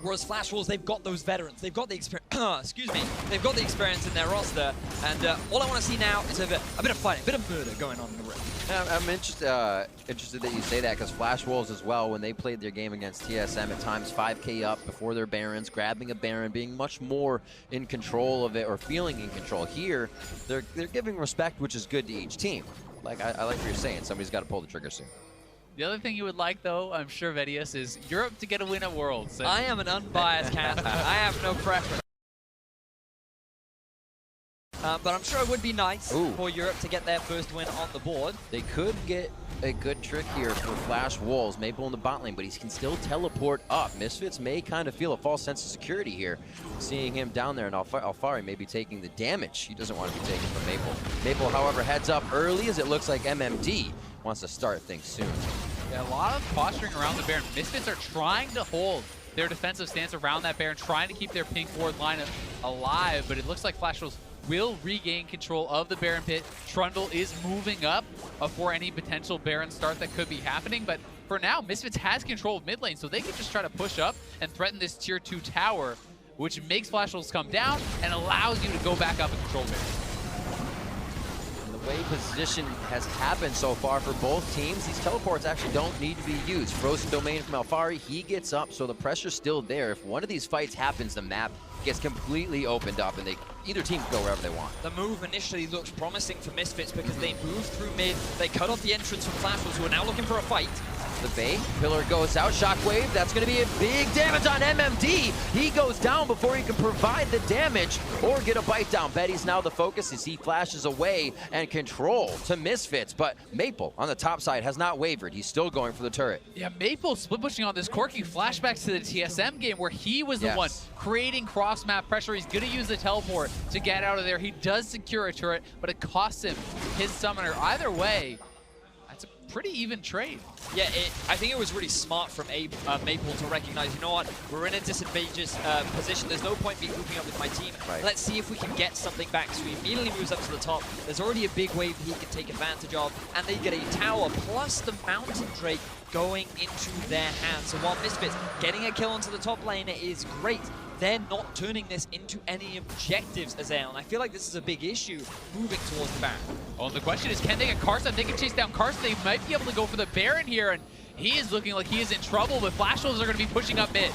Whereas Flash Wolves, they've got those veterans. They've got the experience. Excuse me. They've got the experience in their roster. And all I want to see now is a bit of fighting, a bit of murder going on in the ring. I'm interested that you say that, because Flash Wolves as well, when they played their game against TSM, at times 5K up before their Barons, grabbing a Baron, being much more in control of it, or feeling in control. Here, they're giving respect, which is good to each team. Like I like what you're saying. Somebody's got to pull the trigger soon. The other thing you would like, though, I'm sure, Vedius, is Europe to get a win at Worlds. I am an unbiased caster. I have no preference. But I'm sure it would be nice for Europe to get their first win on the board. They could get a good trick here for Flash Wolves. Maple in the bot lane, but he can still teleport up. Misfits may kind of feel a false sense of security here, seeing him down there, and Alphari may be taking the damage he doesn't want to be taking from Maple. Maple, however, heads up early, as it looks like MMD wants to start things soon. Yeah, a lot of posturing around the Baron. Misfits are trying to hold their defensive stance around that Baron, trying to keep their pink ward lineup alive, but it looks like Flash Wolves will regain control of the Baron pit. Trundle is moving up for any potential Baron start that could be happening, but for now, Misfits has control of mid lane, so they can just try to push up and threaten this tier 2 tower, which makes Flash Wolves come down and allows you to go back up and control Baron. The way position has happened so far for both teams, these teleports actually don't need to be used. Frozen Domain from Alphari, he gets up, so the pressure's still there. If one of these fights happens, the map gets completely opened up, and either team can go wherever they want. The move initially looks promising for Misfits because they moved through mid, they cut off the entrance from Flashwolves, who are now looking for a fight. The bait, pillar goes out, shockwave, that's going to be a big damage on MMD. He goes down before he can provide the damage or get a bite down. Betty's now the focus as he flashes away and control to Misfits, but Maple on the top side has not wavered. He's still going for the turret. Yeah, Maple split pushing on this Corki. Flashbacks to the TSM game where he was the one creating cross-map pressure. He's going to use the teleport to get out of there. He does secure a turret, but it costs him his summoner. Either way, that's a pretty even trade. Yeah, I think it was really smart from Maple to recognize, you know what, we're in a disadvantageous position. There's no point me grouping up with my team. Right. Let's see if we can get something back. So he immediately moves up to the top. There's already a big wave he can take advantage of, and they get a tower plus the Mountain Drake going into their hands. So while Misfits getting a kill onto the top lane is great, they're not turning this into any objectives, Azael, and I feel like this is a big issue moving towards the Baron. Well, the question is, can they get Karsa? If they can chase down Karsa, they might be able to go for the Baron here, and he is looking like he is in trouble, but Flashwolves are going to be pushing up mid.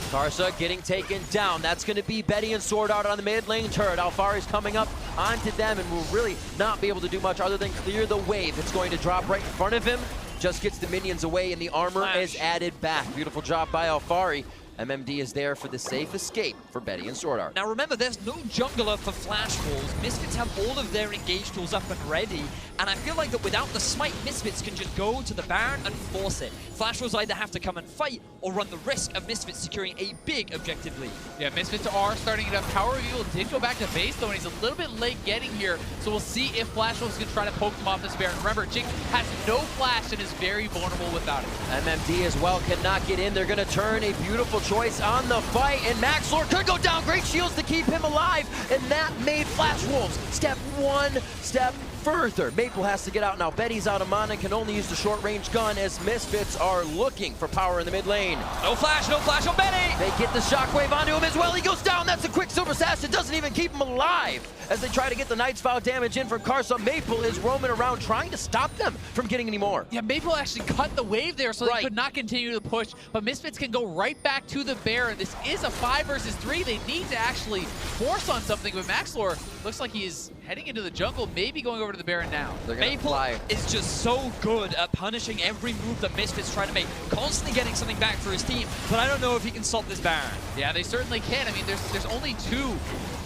Karsa getting taken down. That's going to be Betty and SwordArt on the mid lane turret. Alphari's coming up onto them and will really not be able to do much other than clear the wave. It's going to drop right in front of him. Just gets the minions away and the armor is added back. Beautiful job by Alphari. MMD is there for the safe escape for Betty and SwordArt. Now remember, there's no jungler for Flashwolves. Misfits have all of their engage tools up and ready, and I feel like that without the smite, Misfits can just go to the Baron and force it. Flashwolves either have to come and fight or run the risk of Misfits securing a big objective lead. Yeah, Misfits are starting it up. PowerOfEvil did go back to base though, and he's a little bit late getting here, so we'll see if Flashwolves can try to poke him off this Baron. Remember, Jinx has no flash and is very vulnerable without it. MMD as well cannot get in. They're going to turn a beautiful choice on the fight, and Maxlore could go down. Great shields to keep him alive, and that made Flashwolves step one step further. Maple has to get out now. Betty's out of mana, can only use the short-range gun as Misfits are looking for power in the mid lane. No flash on Betty! They get the shockwave onto him as well. He goes down. That's a quick super sash. It doesn't even keep him alive. As they try to get the Knight's Vow damage in from Karsa, Maple is roaming around trying to stop them from getting any more. Yeah, Maple actually cut the wave there, so they could not continue to push, but Misfits can go right back to the Baron. This is a 5 versus 3. They need to actually force on something, but Maxlore looks like he is heading into the jungle, maybe going over to the Baron now. Maple is just so good at punishing every move that Misfits try to make, constantly getting something back for his team, but I don't know if he can stop this Baron. Yeah, they certainly can. I mean, there's only 2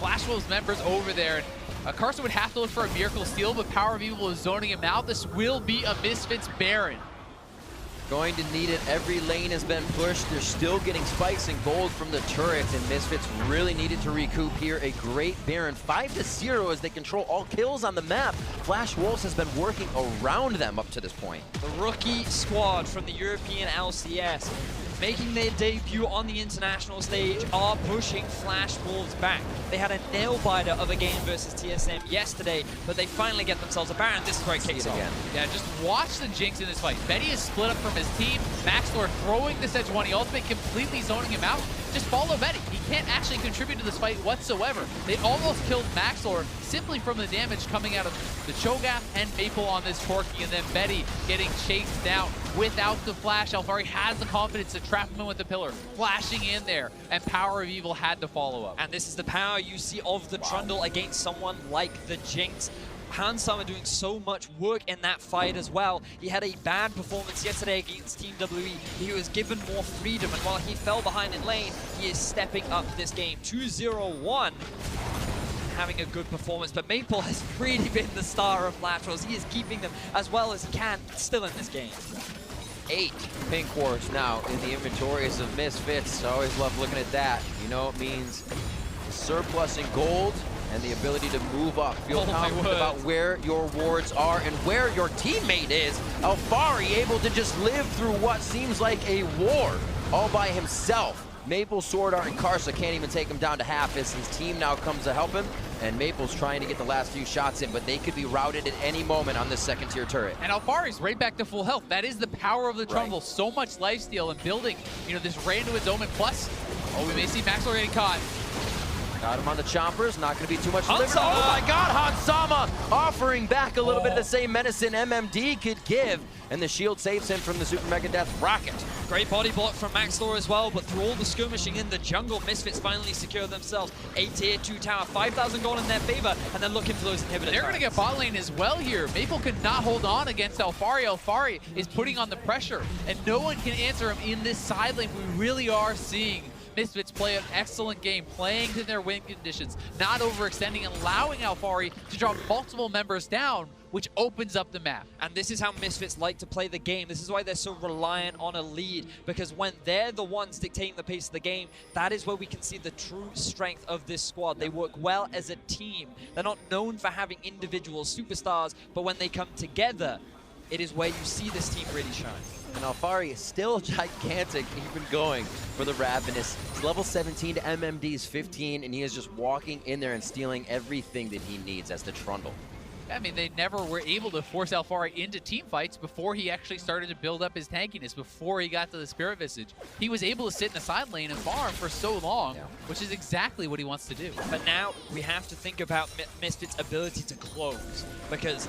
Flashwolves members over there. Karsa would have to look for a Miracle Steal, but PowerOfEvil is zoning him out. This will be a Misfits Baron. Going to need it. Every lane has been pushed. They're still getting spikes and gold from the turrets, and Misfits really needed to recoup here. A great Baron, 5-0 as they control all kills on the map. Flashwolves has been working around them up to this point. The rookie squad from the European LCS, making their debut on the international stage, are pushing Flashwolves back. They had a nail-biter of a game versus TSM yesterday, but they finally get themselves a Baron. This is where it kicks off. Yeah, just watch the Jinx in this fight. Betty is split up from his team. Maxlore throwing the Sejuani ultimate, completely zoning him out. Just follow Betty. He can't actually contribute to this fight whatsoever. They almost killed Maxlore simply from the damage coming out of the Cho'Gath and Maple on this Corki, and then Betty getting chased down without the flash. Alphari has the confidence to trap him in with the pillar, flashing in there, and PowerOfEvil had to follow up. And this is the power you see of the Trundle against someone like the Jinx. Hansama doing so much work in that fight as well. He had a bad performance yesterday against Team WE. He was given more freedom, and while he fell behind in lane, he is stepping up this game. 2-0-1, having a good performance, but Maple has really been the star of Flashwolves. He is keeping them as well as he can still in this game. 8 pink wards now in the inventories of Misfits. I always love looking at that. You know, it means surplus in gold and the ability to move up. Feel confident about where your wards are and where your teammate is. Alphari able to just live through what seems like a war all by himself. Maple, SwordArt, and Karsa can't even take him down to half as his team now comes to help him. And Maple's trying to get the last few shots in, but they could be routed at any moment on this second-tier turret. And Alphari's right back to full health. That is the power of the Trundle. So much lifesteal and building, you know, this Randuin's Omen plus. Oh, we may see Maxlore getting caught. Got him on the chompers, not going to be too much delivered. Oh my god, Hansama offering back a little bit of the same medicine MMD could give, and the shield saves him from the Super Mega Death Rocket. Great body block from Maxlore as well, but through all the skirmishing in the jungle, Misfits finally secure themselves a tier 2 tower, 5,000 gold in their favor, and then looking for those inhibitor They're going to get bot lane as well here. Maple cannot hold on against Alphari. Alphari is putting on the pressure, and no one can answer him in this side lane. We really are seeing Misfits play an excellent game, playing to their win conditions, not overextending, and allowing Alphari to drop multiple members down, which opens up the map. And this is how Misfits like to play the game. This is why they're so reliant on a lead, because when they're the ones dictating the pace of the game, that is where we can see the true strength of this squad. They work well as a team. They're not known for having individual superstars, but when they come together, it is where you see this team really shine. And Alphari is still gigantic, even going for the Ravenous. He's level 17 to MMD's 15, and he is just walking in there and stealing everything that he needs as the Trundle. I mean, they never were able to force Alphari into team fights before he actually started to build up his tankiness, before he got to the Spirit Visage. He was able to sit in the side lane and farm for so long, which is exactly what he wants to do. But now we have to think about Misfits' ability to close, because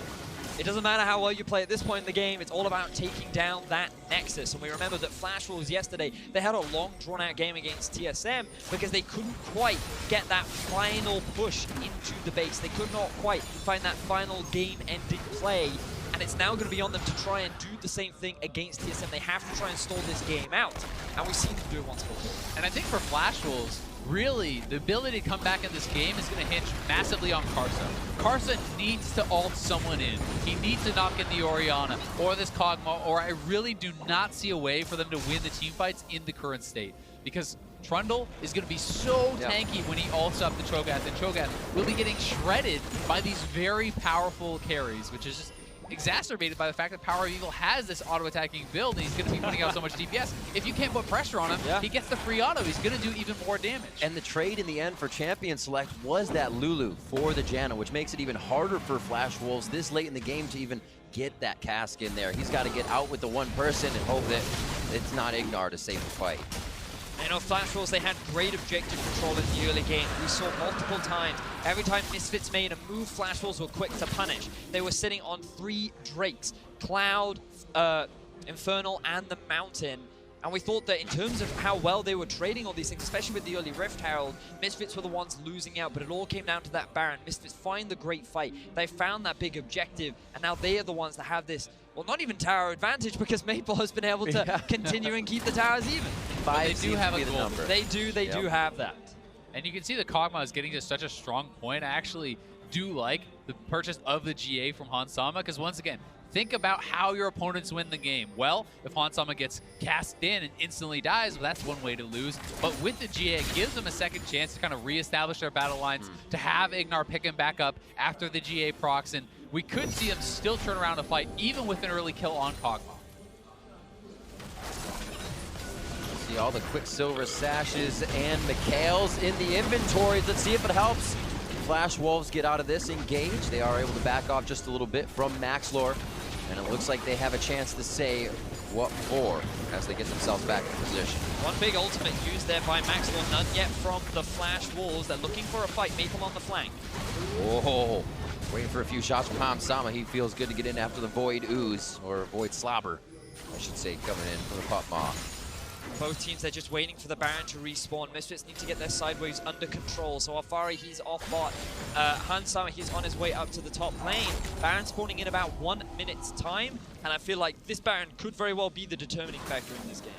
it doesn't matter how well you play at this point in the game, it's all about taking down that Nexus. And we remember that Flash Wolves yesterday, they had a long drawn-out game against TSM because they couldn't quite get that final push into the base. They could not quite find that final game-ending play. And it's now going to be on them to try and do the same thing against TSM. They have to try and stall this game out. And we've seen them do it once before. And I think for Flash Wolves, really, the ability to come back in this game is going to hinge massively on Karsa. Karsa needs to ult someone in. He needs to knock in the Orianna or this Kog'Maw, or I really do not see a way for them to win the team fights in the current state. Because Trundle is going to be so tanky when he ults up the Cho'Gath, and Cho'Gath will be getting shredded by these very powerful carries, which is just exacerbated by the fact that PowerOfEvil has this auto-attacking build, and he's going to be putting out so much DPS. If you can't put pressure on him, he gets the free auto. He's going to do even more damage. And the trade in the end for Champion Select was that Lulu for the Janna, which makes it even harder for Flash Wolves this late in the game to even get that cask in there. He's got to get out with the one person and hope that it's not IgNar to save the fight. You know, Flash Wolves, they had great objective control in the early game. We saw multiple times. Every time Misfits made a move, Flash Wolves were quick to punish. They were sitting on 3 Drakes, Cloud, Infernal, and the Mountain. And we thought that in terms of how well they were trading all these things, especially with the early Rift Herald, Misfits were the ones losing out, but it all came down to that Baron. Misfits find the great fight. They found that big objective, and now they are the ones that have this, well, not even tower advantage, because Maple has been able to continue and keep the towers even. They do have a goal. They do have that. And you can see the Kog'Maw is getting to such a strong point. I actually do like the purchase of the GA from Hansama, because once again, think about how your opponents win the game. Well, if Hansama gets cast in and instantly dies, well, that's one way to lose. But with the GA, it gives them a second chance to kind of reestablish their battle lines, to have IgNar pick him back up after the GA procs, and we could see them still turn around a fight, even with an early kill on Kog'Maw. See all the Quicksilver sashes and Mikhails in the inventories. Let's see if it helps. Flash Wolves get out of this engage. They are able to back off just a little bit from Maxlore, and it looks like they have a chance to say what for as they get themselves back in position. One big ultimate used there by Maxlore, none yet from the Flash Wolves. They're looking for a fight. Maple on the flank. Whoa, waiting for a few shots from Hansama. He feels good to get in after the Void Ooze, or Void Slobber, I should say, coming in from the Kog'Maw. Both teams, they're just waiting for the Baron to respawn. Misfits need to get their sideways under control. So Alphari, he's off bot. Hansama, he's on his way up to the top lane. Baron spawning in about 1 minute's time. And I feel like this Baron could very well be the determining factor in this game.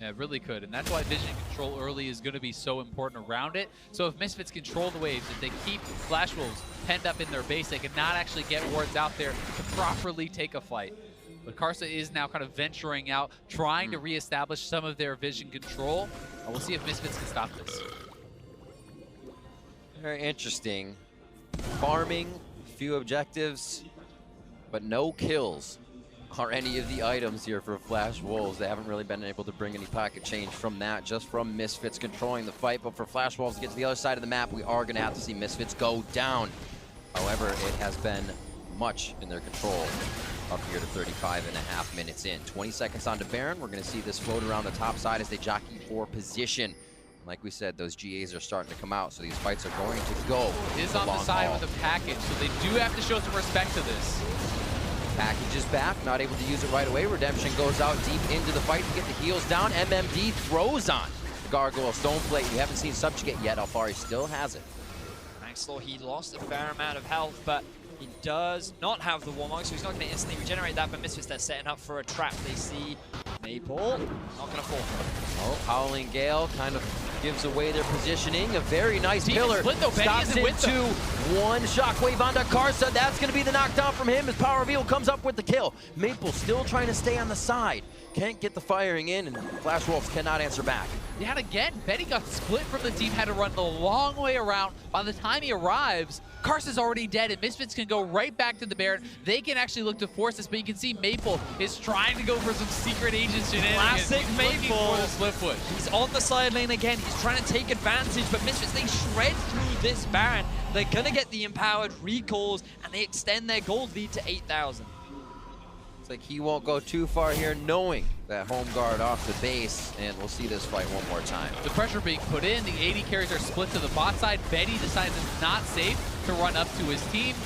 Yeah, it really could, and that's why vision control early is going to be so important around it. So if Misfits control the waves, if they keep Flash Wolves penned up in their base, they cannot actually get wards out there to properly take a fight. But Karsa is now kind of venturing out, trying to reestablish some of their vision control. And we'll see if Misfits can stop this. Very interesting. Farming, few objectives, but no kills are any of the items here for Flash Wolves. They haven't really been able to bring any pocket change from that, just from Misfits controlling the fight. But for Flash Wolves to get to the other side of the map, we are going to have to see Misfits go down. However, it has been much in their control up here to 35.5 minutes in. 20 seconds on to Baron. We're going to see this float around the top side as they jockey for position. Like we said, those GAs are starting to come out, so these fights are going to go. It is on the side with a package, so they do have to show some respect to this. Package is back, not able to use it right away. Redemption goes out deep into the fight to get the heals down. MMD throws on the Gargoyle Stoneplate. We haven't seen Subjugate yet. Alphari still has it. Maxlore, he lost a fair amount of health, but he does not have the Warmog, so he's not going to instantly regenerate that, but Misfits, they're setting up for a trap. They see Maple, not going to fall for it. Oh, Howling Gale kind of gives away their positioning. A very nice pillar. Split, though. Stops into one shockwave onto Karsa. That's going to be the knockdown from him as PowerOfEvil comes up with the kill. Maple still trying to stay on the side. Can't get the firing in, and Flash Wolves cannot answer back. Yeah, and again, Betty got split from the team, had to run the long way around. By the time he arrives, Karsa's already dead, and Misfits can go right back to the Baron. They can actually look to force this, but you can see Maple is trying to go for some secret agent shenanigans. Classic Maple. For the split push. He's on the side lane again. He's trying to take advantage, but Misfits, they shred through this Baron. They're going to get the empowered recalls, and they extend their gold lead to 8,000. Like he won't go too far here, knowing that home guard off the base, and we'll see this fight one more time. The pressure being put in, the AD carries are split to the bot side. Betty decides it's not safe to run up to his team.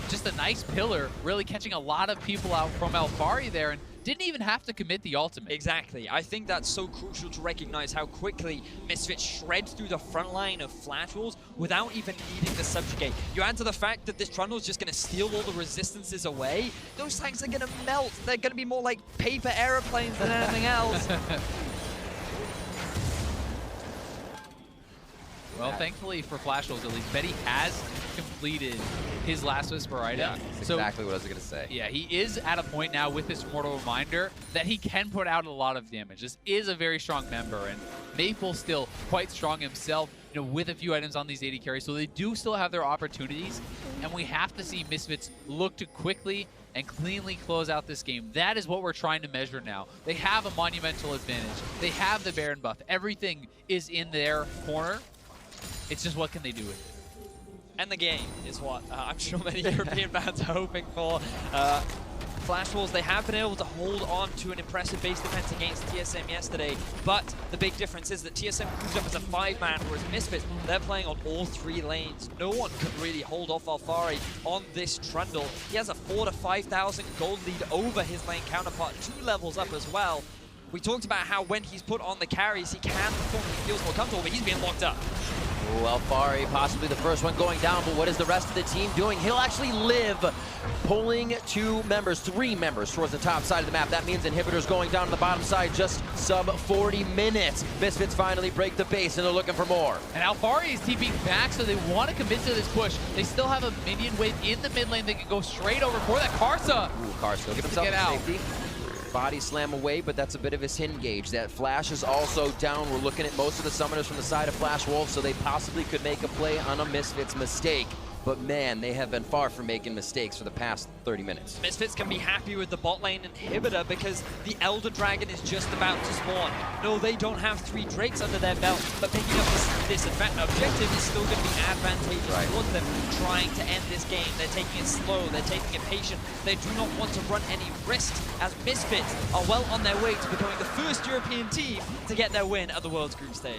Just a nice pillar, really catching a lot of people out from Alphari there, and didn't even have to commit the ultimate. Exactly. I think that's so crucial to recognize how quickly Misfits shred through the front line of Flash Wolves without even needing the Subjugate. You add to the fact that this Trundle is just going to steal all the resistances away. Those tanks are going to melt. They're going to be more like paper aeroplanes than anything else. Well, thankfully for Flash Wolves, at least, Betty has completed his last Whisper item. Yeah, that's exactly what I was going to say. Yeah, he is at a point now with this Mortal Reminder that he can put out a lot of damage. This is a very strong member, and Maple still quite strong himself, you know, with a few items on these AD carries, so they do still have their opportunities, and we have to see Misfits look to quickly and cleanly close out this game. That is what we're trying to measure now. They have a monumental advantage. They have the Baron buff. Everything is in their corner. It's just what can they do with it. And the game is what I'm sure many European fans are hoping for. Flash Wolves, they have been able to hold on to an impressive base defense against TSM yesterday, but the big difference is that TSM moves up as a 5-man, whereas Misfits, they're playing on all 3 lanes. No one could really hold off Alphari on this Trundle. He has a 4,000 to 5,000 gold lead over his lane counterpart, 2 levels up as well. We talked about how when he's put on the carries, he can perform, he feels more comfortable, but he's being locked up. Ooh, Alphari possibly the first one going down, but what is the rest of the team doing? He'll actually live, pulling 3 members towards the top side of the map. That means Inhibitor's going down to the bottom side, just sub 40 minutes. Misfits finally break the base, and they're looking for more. And Alphari is TPing back, so they want to commit to this push. They still have a minion wave in the mid lane. They can go straight over for that. Karsa! Ooh, Karsa, get himself to safety. Body slam away, but that's a bit of his hidden gauge. That Flash is also down. We're looking at most of the summoners from the side of Flash Wolves, so they possibly could make a play on a Misfits mistake. But man, they have been far from making mistakes for the past 30 minutes. Misfits can be happy with the bot lane Inhibitor because the Elder Dragon is just about to spawn. No, they don't have 3 Drakes under their belt, but picking up this objective is still going to be advantageous towards them trying to end this game. They're taking it slow, they're taking it patient. They do not want to run any risks as Misfits are well on their way to becoming the first European team to get their win at the World's Group Stage.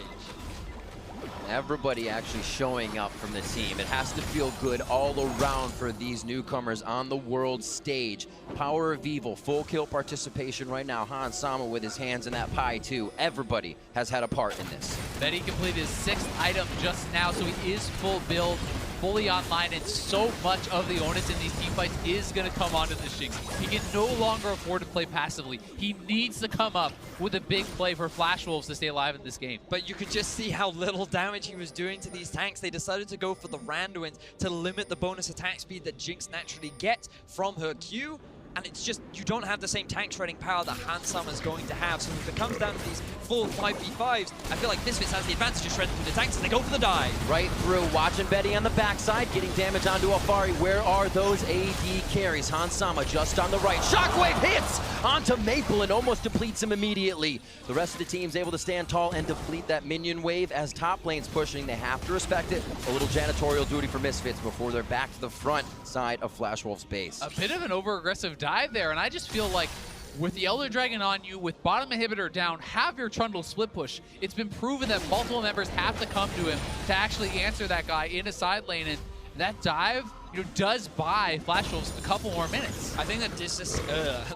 Everybody actually showing up from the team. It has to feel good all around for these newcomers on the world stage. PowerOfEvil, full kill participation right now. Han Sama with his hands in that pie too. Everybody has had a part in this. Betty completed his 6th item just now, so he is full build, fully online, and so much of the onus in these team fights is going to come onto the Jinx. He can no longer afford to play passively. He needs to come up with a big play for Flash Wolves to stay alive in this game. But you could just see how little damage he was doing to these tanks. They decided to go for the Randuins to limit the bonus attack speed that Jinx naturally gets from her Q. And it's just, you don't have the same tank shredding power that Han Sama is going to have. So if it comes down to these full 5v5s, I feel like Misfits has the advantage of shredding through the tanks, and they go for the dive. Right through, watching Betty on the backside, getting damage onto Alphari. Where are those AD carries? Han Sama just on the right. Shockwave hits onto Maple and almost depletes him immediately. The rest of the team's able to stand tall and deplete that minion wave as top lane's pushing. They have to respect it. A little janitorial duty for Misfits before they're back to the front side of Flash Wolf's base. A bit of an over-aggressive dive there, and I just feel like with the Elder Dragon on you, with bottom inhibitor down, have your Trundle split push. It's been proven that multiple members have to come to him to actually answer that guy in a side lane, and that dive does buy Flash Wolves a couple more minutes. I think that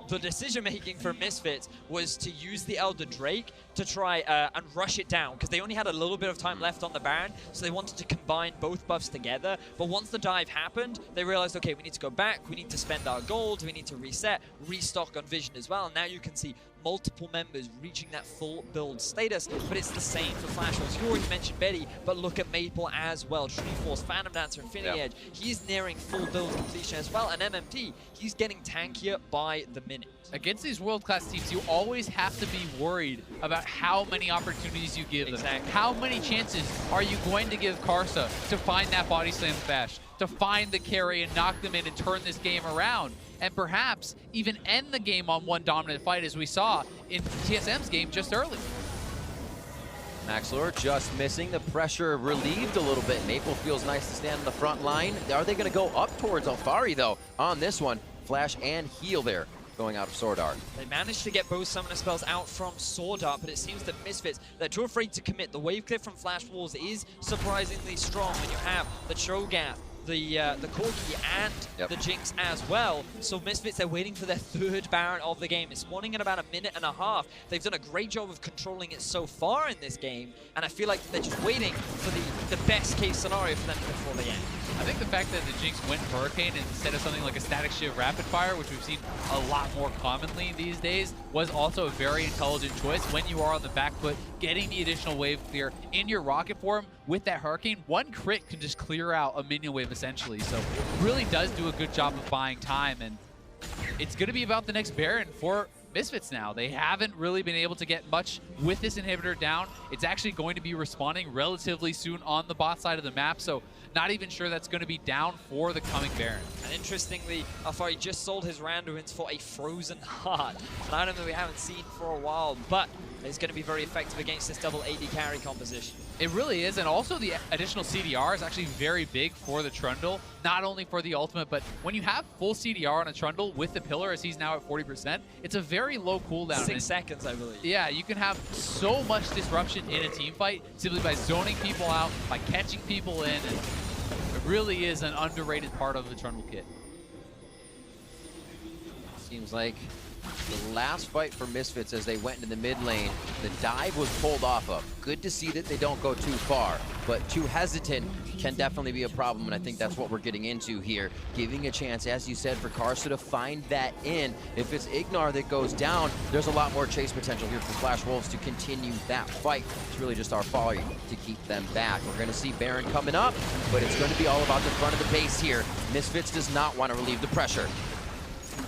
the decision-making for Misfits was to use the Elder Drake to try and rush it down, because they only had a little bit of time left on the Baron, so they wanted to combine both buffs together. But once the dive happened, they realized, okay, we need to go back, we need to spend our gold, we need to reset, restock on Vision as well. And now you can see multiple members reaching that full build status, but it's the same for Flash Wolves. You already mentioned Betty, but look at Maple as well. Treeforce, Phantom Dancer, Infinity Edge, he's nearing full build completion as well. And MMD, he's getting tankier by the minute. Against these world-class teams, you always have to be worried about how many opportunities you give them. Exactly. How many chances are you going to give Karsa to find that body slam bash, to find the carry and knock them in and turn this game around, and perhaps even end the game on one dominant fight, as we saw in TSM's game just early. Maxlore just missing, the pressure relieved a little bit. Maple feels nice to stand on the front line. Are they going to go up towards Alphari though on this one? Flash and heal there going out of SwordArt. They managed to get both summoner spells out from SwordArt, but it seems that Misfits, they're too afraid to commit. The wave clear from Flash Wolves is surprisingly strong when you have the Cho'Gath, the Corki, and the Jinx as well. So Misfits, they're waiting for their third Baron of the game. It's spawning in about a minute and a half. They've done a great job of controlling it so far in this game, and I feel like they're just waiting for the best case scenario for them before they end. I think the fact that the Jinx went Hurricane instead of something like a Static Shiv Rapid Fire, which we've seen a lot more commonly these days, was also a very intelligent choice. When you are on the back foot, getting the additional wave clear in your rocket form with that Hurricane, one crit can just clear out a minion wave essentially. So it really does do a good job of buying time, and it's going to be about the next Baron for Misfits now. They haven't really been able to get much with this inhibitor down. It's actually going to be respawning relatively soon on the bot side of the map, so not even sure that's going to be down for the coming Baron. And interestingly, Alphari just sold his Randuins for a Frozen Heart, an item that we haven't seen for a while, but it's going to be very effective against this double AD carry composition. It really is, and also the additional CDR is actually very big for the Trundle, not only for the ultimate, but when you have full CDR on a Trundle with the pillar, as he's now at 40%, it's a very low cooldown. 6 seconds, I believe. Yeah, you can have so much disruption in a team fight simply by zoning people out, by catching people in, and it really is an underrated part of the Trundle kit. Seems like the last fight for Misfits as they went into the mid lane, the dive was pulled off of. Good to see that they don't go too far, but too hesitant can definitely be a problem, and I think that's what we're getting into here. Giving a chance, as you said, for Karsa to find that in. If it's IgNar that goes down, there's a lot more chase potential here for Flash Wolves to continue that fight. It's really just Alphari to keep them back. We're going to see Baron coming up, but it's going to be all about the front of the base here. Misfits does not want to relieve the pressure.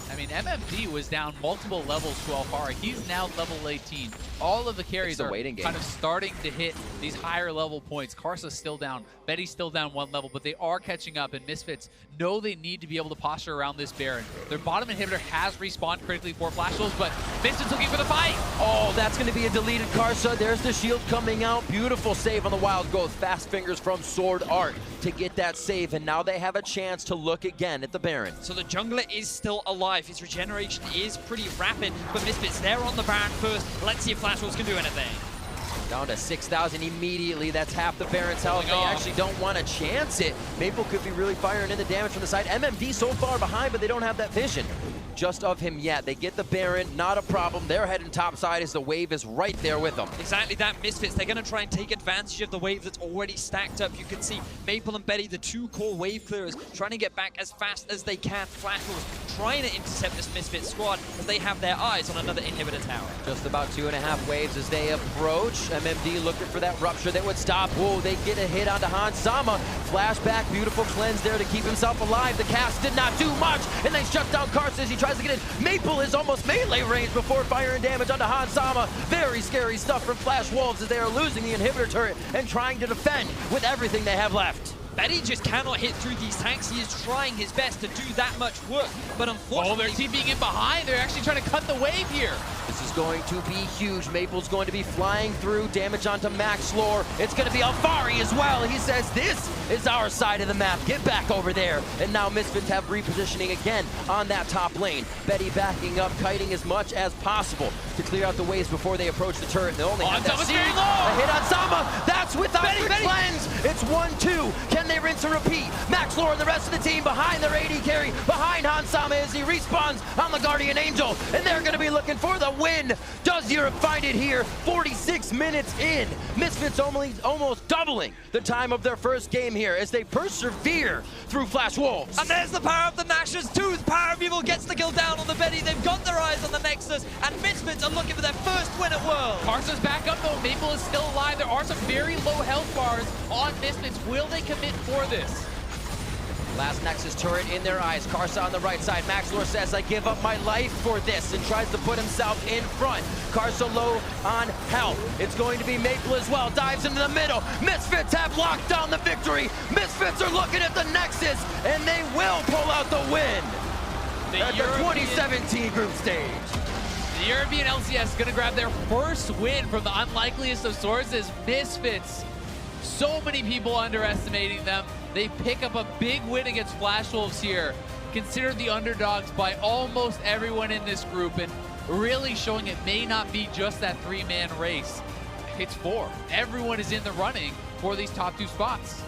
I mean, MMD was down multiple levels to Alphari. He's now level 18. All of the carries are kind of starting to hit these higher level points. Karsa's still down. Betty's still down one level, but they are catching up, and Misfits know they need to be able to posture around this Baron. Their bottom inhibitor has respawned critically for Flash Wolves, but Misfits looking for the fight. Oh, that's going to be a deleted Karsa. There's the shield coming out. Beautiful save on the wild growth. Fast fingers from SwordArt to get that save, and now they have a chance to look again at the Baron. So the jungler is still alive. His regeneration is pretty rapid, but Misfits, they're on the Baron first. Let's see if Flash Wolves can do anything. Down to 6,000 immediately. That's half the Baron's health. They actually don't want to chance it. Maple could be really firing in the damage from the side. MMD so far behind, but they don't have that vision just of him yet. They get the Baron, not a problem. They're heading top side as the wave is right there with them. Exactly that, Misfits. They're going to try and take advantage of the wave that's already stacked up. You can see Maple and Betty, the two core wave clearers, trying to get back as fast as they can. Flash Wolves trying to intercept this Misfits squad as they have their eyes on another inhibitor tower. Just about 2.5 waves as they approach. MMD looking for that rupture that would stop. Whoa, they get a hit onto Hans Sama. Flashback, beautiful cleanse there to keep himself alive. The cast did not do much, and they shut down Karsa as he tries to get in. Maple is almost melee range before firing damage onto Hans Sama. Very scary stuff from Flash Wolves as they are losing the inhibitor turret and trying to defend with everything they have left. Betty just cannot hit through these tanks. He is trying his best to do that much work, but unfortunately... Oh, they're TPing in behind. They're actually trying to cut the wave here. This is going to be huge. Maple's going to be flying through, damage onto Maxlore. It's going to be Alphari as well. He says, this is our side of the map. Get back over there. And now Misfits have repositioning again on that top lane. Betty backing up, kiting as much as possible to clear out the waves before they approach the turret. They only have that seed. A hit on Sama. That's without the cleanse. It's 1-2. Can then they rinse and repeat. Maxlore and the rest of the team behind their AD carry, behind Hansama as he respawns on the Guardian Angel, and they're going to be looking for the win. Does Europe find it here? 46 minutes in. Misfits almost doubling the time of their first game here as they persevere through Flash Wolves. And there's the power of the Nashor's Tooth. PowerOfEvil gets the kill down on the Betty. They've got their eyes on the Nexus, and Misfits are looking for their first win at World. Karsa's back up though. Maple is still alive. There are some very low health bars on Misfits. Will they commit for this? Last Nexus turret in their eyes. Karsa on the right side. Maxlore says, I give up my life for this, and tries to put himself in front. Karsa low on health. It's going to be Maple as well. Dives into the middle. Misfits have locked down the victory. Misfits are looking at the Nexus, and they will pull out the win at the 2017 group stage. The European LCS is going to grab their first win from the unlikeliest of sources. Misfits. So many people underestimating them. They pick up a big win against Flash Wolves here. Considered the underdogs by almost everyone in this group, and really showing it may not be just that three-man race. It's four. Everyone is in the running for these top two spots.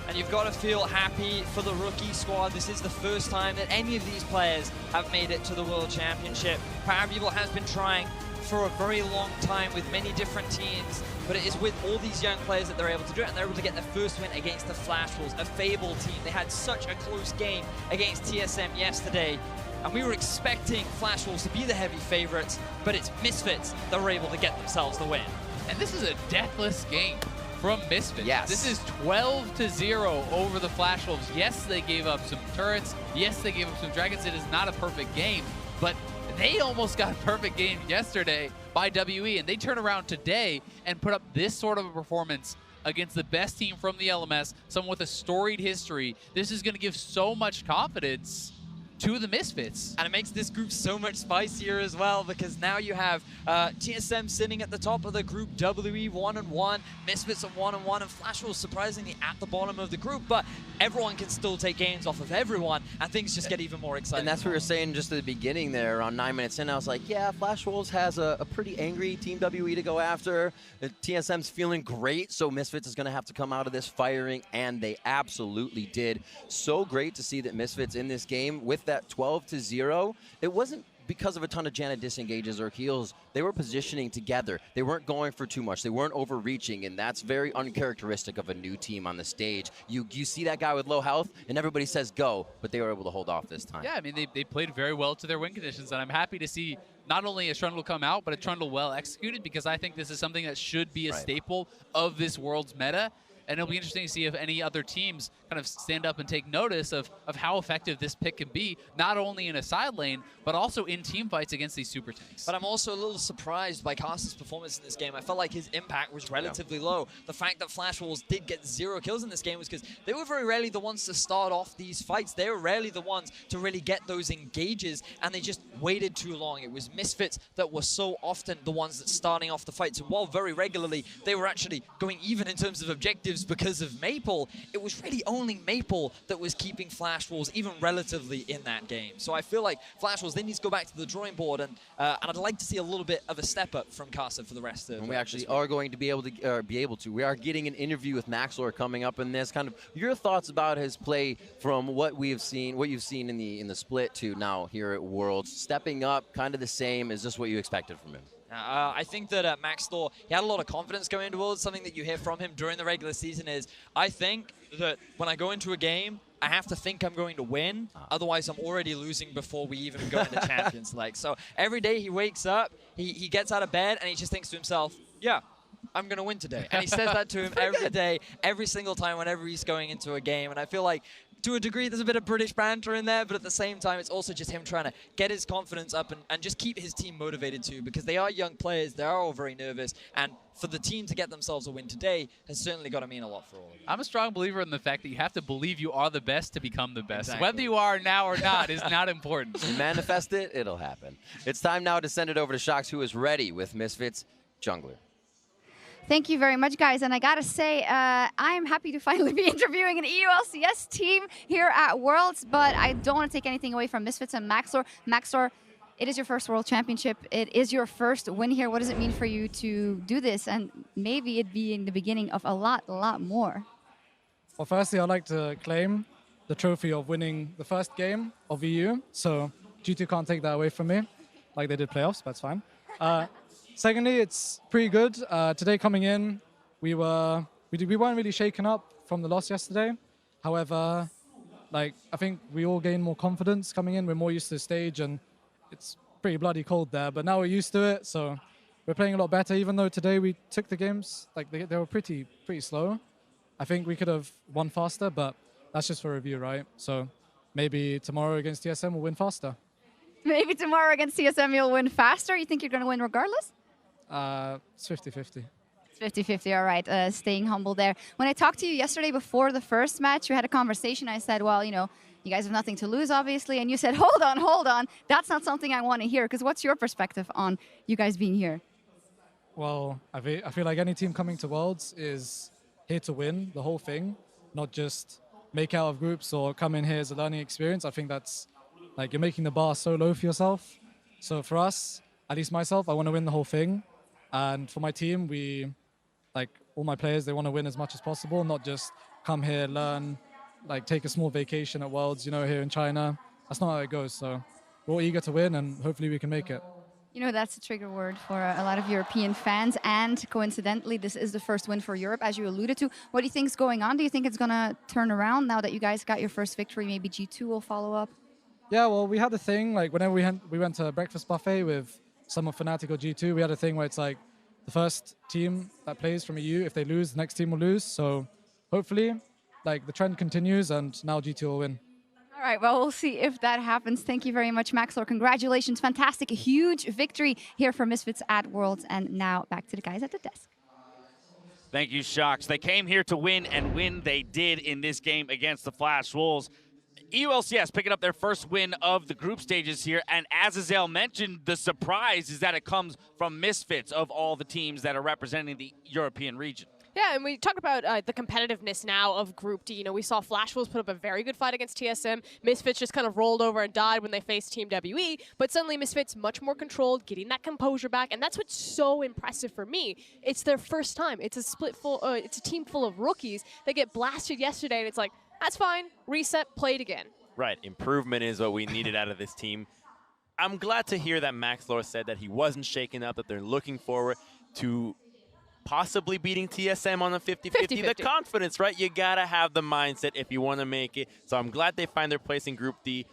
And you've got to feel happy for the rookie squad. This is the first time that any of these players have made it to the World Championship. PowerOfEvil has been trying for a very long time with many different teams, but it is with all these young players that they're able to do it, and they're able to get their first win against the Flash Wolves, a Fable team. They had such a close game against TSM yesterday, and we were expecting Flash Wolves to be the heavy favorites, but it's Misfits that were able to get themselves the win. And this is a deathless game from Misfits. Yes. This is 12-0 over the Flash Wolves. Yes, they gave up some turrets. Yes, they gave up some dragons. It is not a perfect game, but they almost got a perfect game yesterday by WE, and they turn around today and put up this sort of a performance against the best team from the LMS, someone with a storied history. This is going to give so much confidence to the Misfits. And it makes this group so much spicier as well, because now you have TSM sitting at the top of the group, WE 1-1, Misfits are 1-1, and Flash Wolves surprisingly at the bottom of the group, but everyone can still take games off of everyone, and things just get even more exciting. And that's what we were saying just at the beginning there, around 9 minutes in. I was like, yeah, Flash Wolves has a pretty angry Team WE to go after. TSM's feeling great, so Misfits is going to have to come out of this firing, and they absolutely did. So great to see that Misfits in this game with that 12-0. It wasn't because of a ton of Janna disengages or heals. They were positioning together. They weren't going for too much. They weren't overreaching, and that's very uncharacteristic of a new team on the stage. You see that guy with low health, and everybody says go, but they were able to hold off this time. Yeah, I mean, they played very well to their win conditions, and I'm happy to see not only a Trundle come out, but a Trundle well executed, because I think this is something that should be a staple of this world's meta. And it'll be interesting to see if any other teams kind of stand up and take notice of how effective this pick can be, not only in a side lane, but also in team fights against these super tanks. But I'm also a little surprised by Karsa's performance in this game. I felt like his impact was relatively low. The fact that Flash Wolves did get 0 kills in this game was because they were very rarely the ones to start off these fights. They were rarely the ones to really get those engages, and they just waited too long. It was Misfits that were so often the ones that starting off the fights. And while very regularly they were actually going even in terms of objectives because of Maple, it was really only Maple that was keeping Flash Wolves even relatively in that game. So I feel like Flash Wolves, they need to go back to the drawing board, and I'd like to see a little bit of a step up from Karsa for the rest of. And we actually are going to be able to. We are getting an interview with Maxlore coming up in this. Kind of your thoughts about his play from what we've seen, what you've seen in the split to now here at Worlds, stepping up, kind of the same. Is this what you expected from him? I think that Maxlore, he had a lot of confidence going into Worlds. Something that you hear from him during the regular season is, I think that when I go into a game, I have to think I'm going to win. Otherwise, I'm already losing before we even go into Champions League. So every day he wakes up, he gets out of bed, and he just thinks to himself, yeah, I'm going to win today. And he says that to him every day, every single time, whenever he's going into a game. And I feel like, to a degree, there's a bit of British banter in there, but at the same time, it's also just him trying to get his confidence up and just keep his team motivated too, because they are young players, they are all very nervous, and for the team to get themselves a win today has certainly got to mean a lot for all of them. I'm a strong believer in the fact that you have to believe you are the best to become the best. Exactly. Whether you are now or not is not important. You manifest it, it'll happen. It's time now to send it over to Shox, who is ready with Misfits Jungler. Thank you very much, guys. And I got to say, I'm happy to finally be interviewing an EULCS team here at Worlds, but I don't want to take anything away from Misfits and Maxlore. Maxlore, it is your first World Championship. It is your first win here. What does it mean for you to do this? And maybe it being the beginning of a lot more. Well, firstly, I'd like to claim the trophy of winning the first game of EU. So G2 can't take that away from me, like they did playoffs, but it's fine. Secondly, it's pretty good. Today coming in, we weren't really shaken up from the loss yesterday. However, like I think we all gained more confidence coming in. We're more used to the stage, and it's pretty bloody cold there. But now we're used to it, so we're playing a lot better. Even though today we took the games, like they were pretty slow. I think we could have won faster, but that's just for review, right? So maybe tomorrow against TSM we'll win faster. Maybe tomorrow against TSM you'll win faster. You think you're going to win regardless? It's 50-50. It's 50-50, all right. Staying humble there. When I talked to you yesterday before the first match, we had a conversation. I said, well, you know, you guys have nothing to lose, obviously. And you said, hold on. That's not something I want to hear. Because what's your perspective on you guys being here? Well, I feel like any team coming to Worlds is here to win the whole thing, not just make out of groups or come in here as a learning experience. I think that's like you're making the bar so low for yourself. So for us, at least myself, I want to win the whole thing. And for my team, like all my players, they want to win as much as possible, not just come here, learn, like take a small vacation at Worlds, you know, here in China. That's not how it goes. So we're all eager to win, and hopefully we can make it. You know, that's a trigger word for a lot of European fans. And coincidentally, this is the first win for Europe, as you alluded to. What do you think is going on? Do you think it's going to turn around now that you guys got your first victory? Maybe G2 will follow up? Yeah, well, we had a thing, like whenever we went to a breakfast buffet with some of Fnatic or G2, we had a thing where it's like the first team that plays from EU, if they lose, the next team will lose. So hopefully, like the trend continues, and now G2 will win. All right, well, we'll see if that happens. Thank you very much, Maxlore. Congratulations. Fantastic. A huge victory here for Misfits at Worlds. And now back to the guys at the desk. Thank you, Shocks. They came here to win, and win they did in this game against the Flash Wolves. EULCS picking up their first win of the group stages here, and as Azael mentioned, the surprise is that it comes from Misfits of all the teams that are representing the European region. Yeah, and we talked about the competitiveness now of Group D. You know, we saw Flash Wolves put up a very good fight against TSM. Misfits just kind of rolled over and died when they faced Team WE, but suddenly Misfits much more controlled, getting that composure back, and that's what's so impressive for me. It's their first time. It's a team full of rookies. They get blasted yesterday, and it's like, that's fine. Reset, play it again. Right. Improvement is what we needed out of this team. I'm glad to hear that Maxlore said that he wasn't shaken up, that they're looking forward to possibly beating TSM on a 50-50. The confidence, right? You got to have the mindset if you want to make it. So I'm glad they find their place in Group D.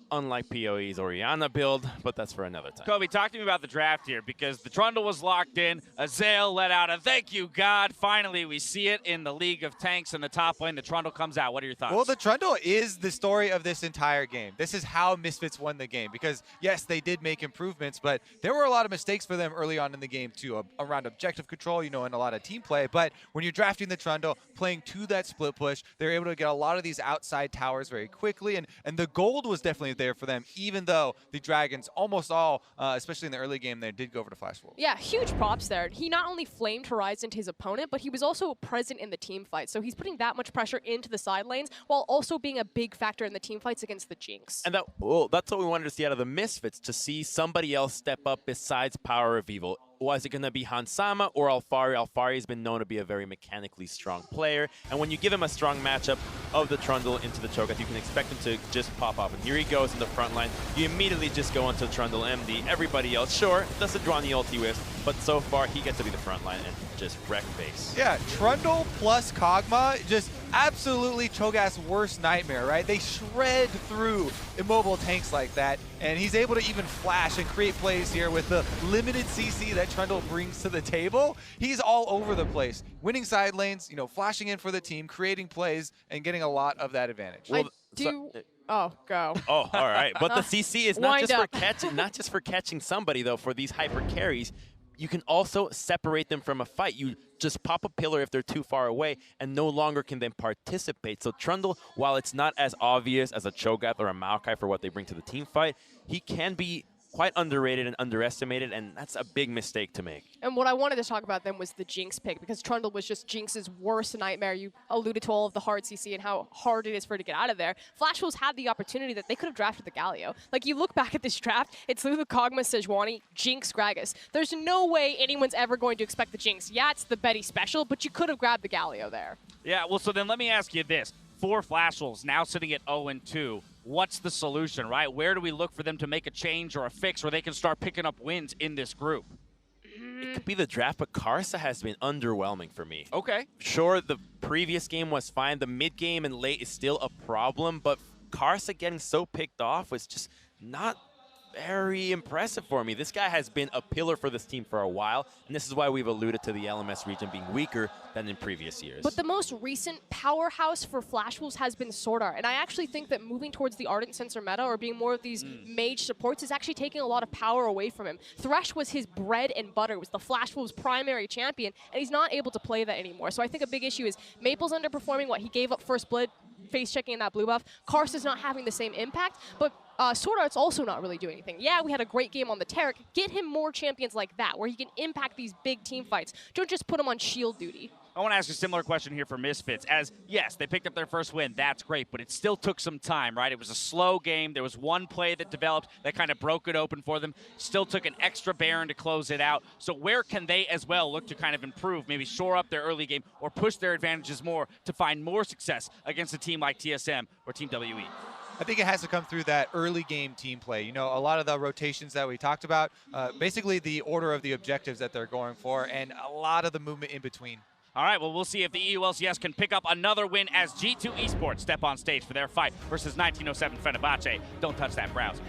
Unlike PoE's Orianna build, but that's for another time. Kobe, talk to me about the draft here, because the Trundle was locked in. Azael let out a thank you, God. Finally, we see it in the League of Tanks in the top lane. The Trundle comes out. What are your thoughts? Well, the Trundle is the story of this entire game. This is how Misfits won the game, because, yes, they did make improvements, but there were a lot of mistakes for them early on in the game, too, around objective control, you know, and a lot of team play. But when you're drafting the Trundle, playing to that split push, they're able to get a lot of these outside towers very quickly, and the gold was definitely there for them, even though the Dragons almost all, especially in the early game, they did go over to Flash Wolves. Yeah, huge props there. He not only flamed Horizon to his opponent, but he was also present in the team fight. So he's putting that much pressure into the side lanes while also being a big factor in the team fights against the Jinx. And that's what we wanted to see out of the Misfits, to see somebody else step up besides PowerOfEvil. Was it going to be Hansama or Alphari? Alphari has been known to be a very mechanically strong player, and when you give him a strong matchup of the Trundle into the Cho'Gath, you can expect him to just pop off. And here he goes in the front line. You immediately just go into Trundle MD. Everybody else, sure, the Sejuani ulti whiffs, but so far he gets to be the front line and just wreck base. Yeah, Trundle plus Kog'Maw, just absolutely Cho'Gath's worst nightmare, right? They shred through immobile tanks like that, and he's able to even flash and create plays here with the limited CC that Trundle brings to the table. He's all over the place, winning side lanes, you know, flashing in for the team, creating plays, and getting a lot of that advantage. Well, oh, go. Oh, all right. But the CC is not just for catching somebody, though. For these hyper carries, you can also separate them from a fight. You just pop a pillar if they're too far away and no longer can then participate. So Trundle, while it's not as obvious as a Cho'Gath or a Maokai for what they bring to the team fight, he can be quite underrated and underestimated, and that's a big mistake to make. And what I wanted to talk about then was the Jinx pick, because Trundle was just Jinx's worst nightmare. You alluded to all of the hard CC and how hard it is for her to get out of there. Flash Wolves had the opportunity that they could have drafted the Galio. Like, you look back at this draft, it's Lulu, Kog'Maw, Sejuani, Jinx, Gragas. There's no way anyone's ever going to expect the Jinx. Yeah, it's the Betty special, but you could have grabbed the Galio there. Yeah, well, so then let me ask you this. For Flash Wolves, now sitting at 0-2, what's the solution, right? Where do we look for them to make a change or a fix where they can start picking up wins in this group? It could be the draft, but Karsa has been underwhelming for me. Okay. Sure, the previous game was fine. The mid game and late is still a problem, but Karsa getting so picked off was just not very impressive for me. This guy has been a pillar for this team for a while, and this is why we've alluded to the LMS region being weaker than in previous years. But the most recent powerhouse for Flash Wolves has been SwordArt, and I actually think that moving towards the Ardent Sensor meta or being more of these mage supports is actually taking a lot of power away from him. Thresh was his bread and butter, was the Flash Wolves' primary champion, and he's not able to play that anymore. So I think a big issue is Maple's underperforming. What he gave up first blood, face checking in that blue buff. Karsa's not having the same impact, but SwordArt's also not really doing anything. Yeah, we had a great game on the Taric. Get him more champions like that, where he can impact these big team fights. Don't just put him on shield duty. I want to ask a similar question here for Misfits. As, yes, they picked up their first win. That's great, but it still took some time, right? It was a slow game. There was one play that developed that kind of broke it open for them. Still took an extra Baron to close it out. So where can they as well look to kind of improve, maybe shore up their early game or push their advantages more to find more success against a team like TSM or Team WE? I think it has to come through that early game team play. You know, a lot of the rotations that we talked about, basically the order of the objectives that they're going for, and a lot of the movement in between. All right, well, we'll see if the EULCS can pick up another win as G2 Esports step on stage for their fight versus 1907 Fenerbahce. Don't touch that browser.